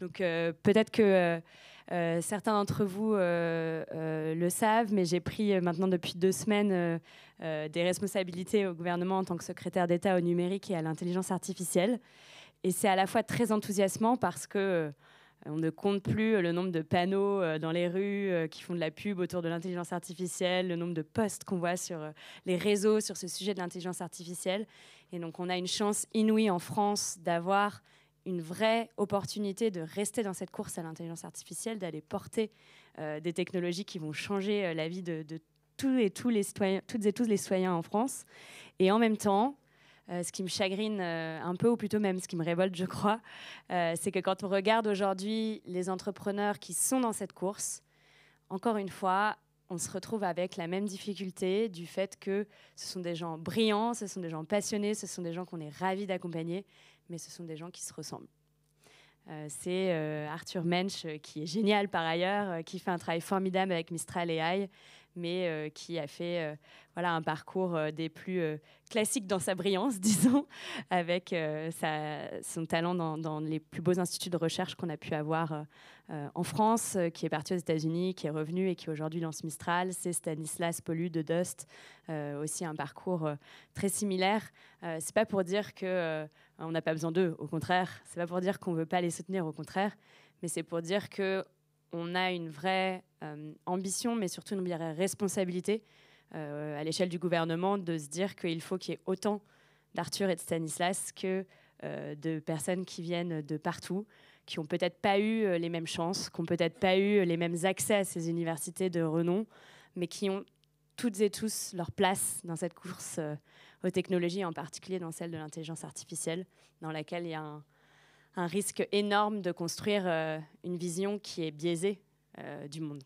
Donc peut-être que Certains d'entre vous le savent, mais j'ai pris maintenant depuis 2 semaines des responsabilités au gouvernement en tant que secrétaire d'État au numérique et à l'intelligence artificielle. Et c'est à la fois très enthousiasmant parce que on ne compte plus le nombre de panneaux dans les rues qui font de la pub autour de l'intelligence artificielle, le nombre de posts qu'on voit sur les réseaux sur ce sujet de l'intelligence artificielle. Et donc on a une chance inouïe en France d'avoir une vraie opportunité de rester dans cette course à l'intelligence artificielle, d'aller porter des technologies qui vont changer la vie de toutes et tous les citoyens en France. Et en même temps, ce qui me chagrine un peu, ou plutôt même ce qui me révolte, je crois, c'est que quand on regarde aujourd'hui les entrepreneurs qui sont dans cette course, encore une fois, on se retrouve avec la même difficulté du fait que ce sont des gens brillants, ce sont des gens passionnés, ce sont des gens qu'on est ravis d'accompagner, mais ce sont des gens qui se ressemblent. C'est Arthur Mensch, qui est génial par ailleurs, qui fait un travail formidable avec Mistral AI, mais qui a fait un parcours des plus classiques dans sa brillance, disons, avec son talent dans les plus beaux instituts de recherche qu'on a pu avoir en France, qui est parti aux États-Unis, qui est revenu et qui aujourd'hui lance Mistral. C'est Stanislas Paulu de Dust, aussi un parcours très similaire. C'est pas pour dire qu'on n'a pas besoin d'eux, au contraire. C'est pas pour dire qu'on veut pas les soutenir, au contraire. Mais c'est pour dire qu'on a une vraie ambition, mais surtout une vraie responsabilité à l'échelle du gouvernement de se dire qu'il faut qu'il y ait autant d'Arthur et de Stanislas que de personnes qui viennent de partout, qui n'ont peut-être pas eu les mêmes chances, qui n'ont peut-être pas eu les mêmes accès à ces universités de renom, mais qui ont toutes et tous leur place dans cette course aux technologies, en particulier dans celle de l'intelligence artificielle, dans laquelle il y a un risque énorme de construire une vision qui est biaisée du monde.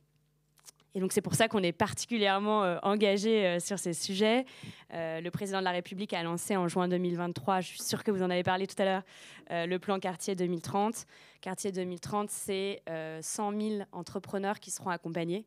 Et donc c'est pour ça qu'on est particulièrement engagé sur ces sujets. Le président de la République a lancé en juin 2023, je suis sûre que vous en avez parlé tout à l'heure, le plan Quartier 2030. Quartier 2030, c'est 100 000 entrepreneurs qui seront accompagnés.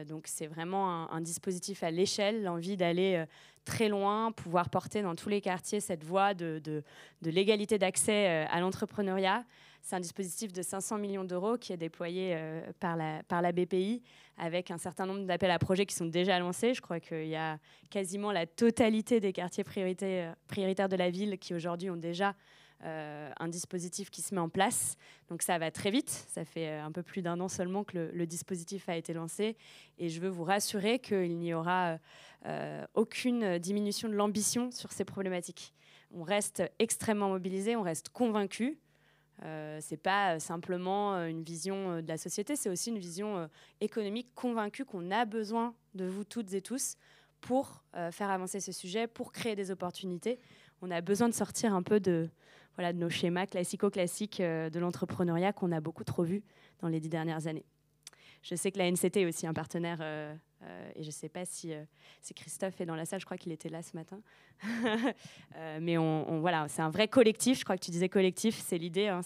Donc c'est vraiment un dispositif à l'échelle, l'envie d'aller très loin, pouvoir porter dans tous les quartiers cette voie de l'égalité d'accès à l'entrepreneuriat. C'est un dispositif de 500 millions d'euros qui est déployé par la BPI avec un certain nombre d'appels à projets qui sont déjà lancés. Je crois qu'il y a quasiment la totalité des quartiers prioritaires de la ville qui aujourd'hui ont déjà un dispositif qui se met en place. Donc ça va très vite. Ça fait un peu plus d'1 an seulement que le dispositif a été lancé. Et je veux vous rassurer qu'il n'y aura aucune diminution de l'ambition sur ces problématiques. On reste extrêmement mobilisés, on reste convaincus. C'est pas simplement une vision de la société, c'est aussi une vision économique, convaincue qu'on a besoin de vous toutes et tous pour faire avancer ce sujet, pour créer des opportunités. On a besoin de sortir un peu de nos schémas classico-classiques de l'entrepreneuriat qu'on a beaucoup trop vus dans les 10 dernières années. Je sais que la NCT est aussi un partenaire, et je ne sais pas si Christophe est dans la salle, je crois qu'il était là ce matin. Mais voilà, c'est un vrai collectif, je crois que tu disais collectif, c'est l'idée, hein,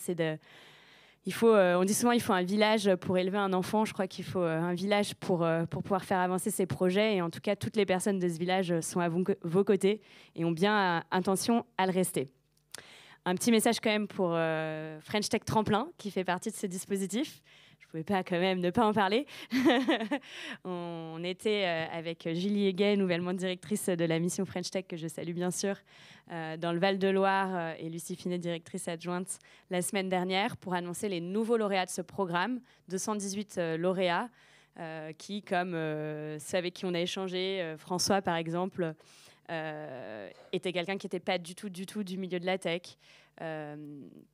on dit souvent qu'il faut un village pour élever un enfant, je crois qu'il faut un village pour pouvoir faire avancer ces projets, et en tout cas, toutes les personnes de ce village sont à vos côtés et ont bien intention à le rester. Un petit message quand même pour French Tech Tremplin, qui fait partie de ce dispositif. Je ne pouvais pas quand même ne pas en parler. On était avec Julie Heguet, nouvellement directrice de la mission French Tech, que je salue bien sûr, dans le Val-de-Loire, et Lucie Finet, directrice adjointe, la semaine dernière, pour annoncer les nouveaux lauréats de ce programme, 218 lauréats, qui, comme ceux avec qui on a échangé, François par exemple, était quelqu'un qui n'était pas du tout du milieu de la tech.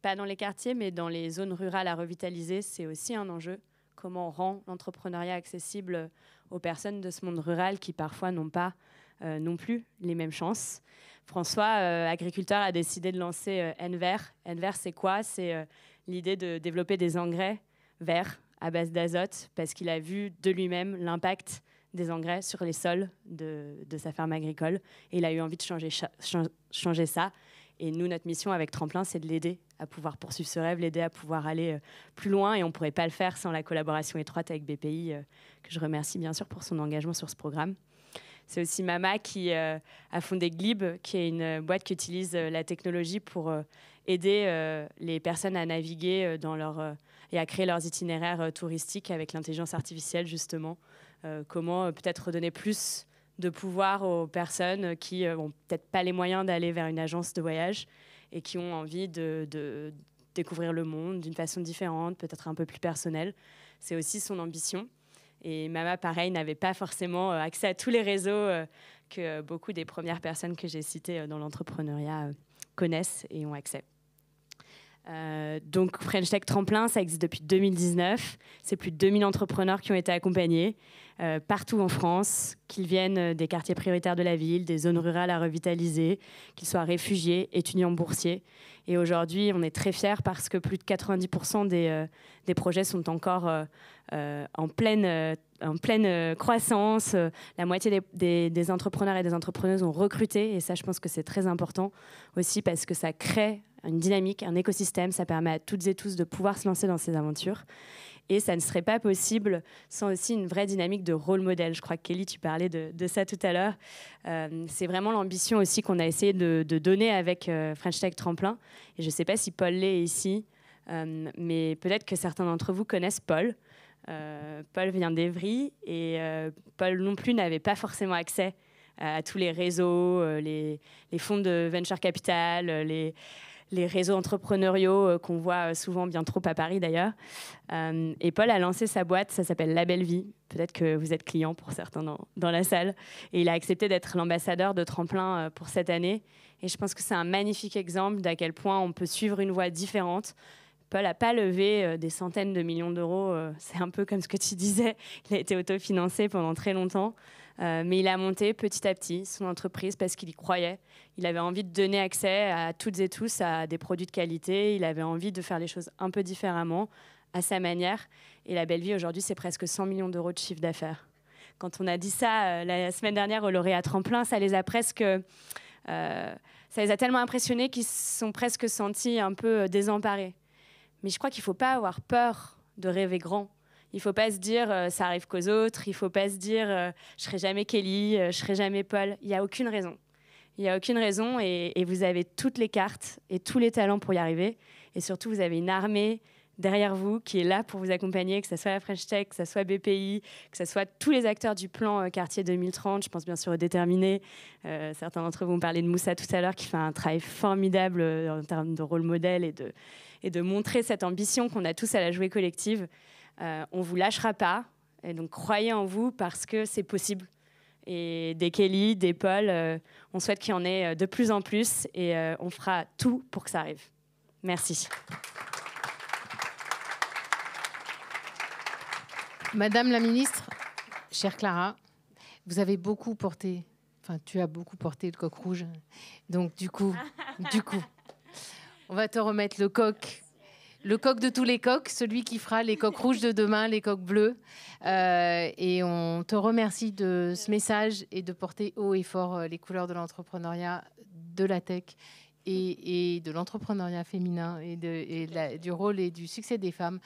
Pas dans les quartiers, mais dans les zones rurales à revitaliser, c'est aussi un enjeu. Comment on rend l'entrepreneuriat accessible aux personnes de ce monde rural qui parfois n'ont pas non plus les mêmes chances. François, agriculteur, a décidé de lancer Enver. Enver, c'est quoi? C'est l'idée de développer des engrais verts à base d'azote, parce qu'il a vu de lui-même l'impact des engrais sur les sols de sa ferme agricole. Et il a eu envie de changer ça. Et nous, notre mission avec Tremplin, c'est de l'aider à pouvoir poursuivre ce rêve, l'aider à pouvoir aller plus loin. Et on ne pourrait pas le faire sans la collaboration étroite avec BPI, que je remercie bien sûr pour son engagement sur ce programme. C'est aussi Mama qui a fondé Glib, qui est une boîte qui utilise la technologie pour aider les personnes à naviguer et à créer leurs itinéraires touristiques avec l'intelligence artificielle, justement. Comment peut-être redonner plus de pouvoir aux personnes qui n'ont peut-être pas les moyens d'aller vers une agence de voyage et qui ont envie de découvrir le monde d'une façon différente, peut-être un peu plus personnelle. C'est aussi son ambition. Et Mama, pareil, n'avait pas forcément accès à tous les réseaux que beaucoup des premières personnes que j'ai citées dans l'entrepreneuriat connaissent et ont accès. Donc French Tech Tremplin, ça existe depuis 2019. C'est plus de 2000 entrepreneurs qui ont été accompagnés partout en France, qu'ils viennent des quartiers prioritaires de la ville, des zones rurales à revitaliser, qu'ils soient réfugiés, étudiants boursiers. Et aujourd'hui, on est très fiers parce que plus de 90% des projets sont encore en pleine croissance. La moitié des entrepreneurs et des entrepreneuses ont recruté. Et ça, je pense que c'est très important aussi parce que ça crée une dynamique, un écosystème. Ça permet à toutes et tous de pouvoir se lancer dans ces aventures. Et ça ne serait pas possible sans aussi une vraie dynamique de rôle modèle. Je crois que Kelly, tu parlais de ça tout à l'heure. C'est vraiment l'ambition aussi qu'on a essayé de donner avec French Tech Tremplin. Et je ne sais pas si Paul l'est ici, mais peut-être que certains d'entre vous connaissent Paul. Paul vient d'Evry et Paul non plus n'avait pas forcément accès à tous les réseaux, les fonds de venture capital, les réseaux entrepreneuriaux qu'on voit souvent bien trop à Paris d'ailleurs. Et Paul a lancé sa boîte, ça s'appelle La Belle Vie. Peut-être que vous êtes client pour certains dans la salle. Et il a accepté d'être l'ambassadeur de Tremplin pour cette année. Et je pense que c'est un magnifique exemple d'à quel point on peut suivre une voie différente. Paul n'a pas levé des centaines de millions d'euros. C'est un peu comme ce que tu disais. Il a été autofinancé pendant très longtemps. Mais il a monté petit à petit son entreprise parce qu'il y croyait. Il avait envie de donner accès à toutes et tous à des produits de qualité. Il avait envie de faire les choses un peu différemment, à sa manière. Et La Belle Vie, aujourd'hui, c'est presque 100 millions d'euros de chiffre d'affaires. Quand on a dit ça la semaine dernière au lauréat Tremplin, ça les a tellement impressionnés qu'ils se sont presque sentis un peu désemparés. Mais je crois qu'il ne faut pas avoir peur de rêver grand. Il ne faut pas se dire ça arrive qu'aux autres. Il ne faut pas se dire je ne serai jamais Kelly, je ne serai jamais Paul. Il n'y a aucune raison. Il n'y a aucune raison et vous avez toutes les cartes et tous les talents pour y arriver. Et surtout, vous avez une armée derrière vous qui est là pour vous accompagner, que ce soit la French Tech, que ce soit BPI, que ce soit tous les acteurs du plan Quartier 2030. Je pense bien sûr aux Déterminés. Certains d'entre vous ont parlé de Moussa tout à l'heure qui fait un travail formidable en termes de rôle modèle et de montrer cette ambition qu'on a tous à la jouer collective. On ne vous lâchera pas. Et donc, croyez en vous parce que c'est possible. Et des Kelly, des Paul, on souhaite qu'il y en ait de plus en plus et on fera tout pour que ça arrive. Merci. Madame la ministre, chère Clara, vous avez beaucoup porté, tu as beaucoup porté le coq rouge. Donc, du coup, on va te remettre le coq de tous les coqs, celui qui fera les coqs rouges de demain, les coqs bleus. Et on te remercie de ce message et de porter haut et fort les couleurs de l'entrepreneuriat, de la tech et de l'entrepreneuriat féminin et du rôle et du succès des femmes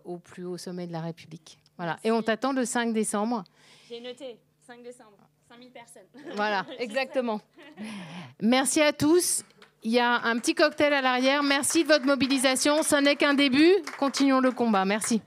au plus haut sommet de la République. Voilà. Et on t'attend le 5 décembre. J'ai noté, 5 décembre, 5000 personnes. Voilà, exactement. Merci à tous. Il y a un petit cocktail à l'arrière. Merci de votre mobilisation. Ce n'est qu'un début. Continuons le combat. Merci.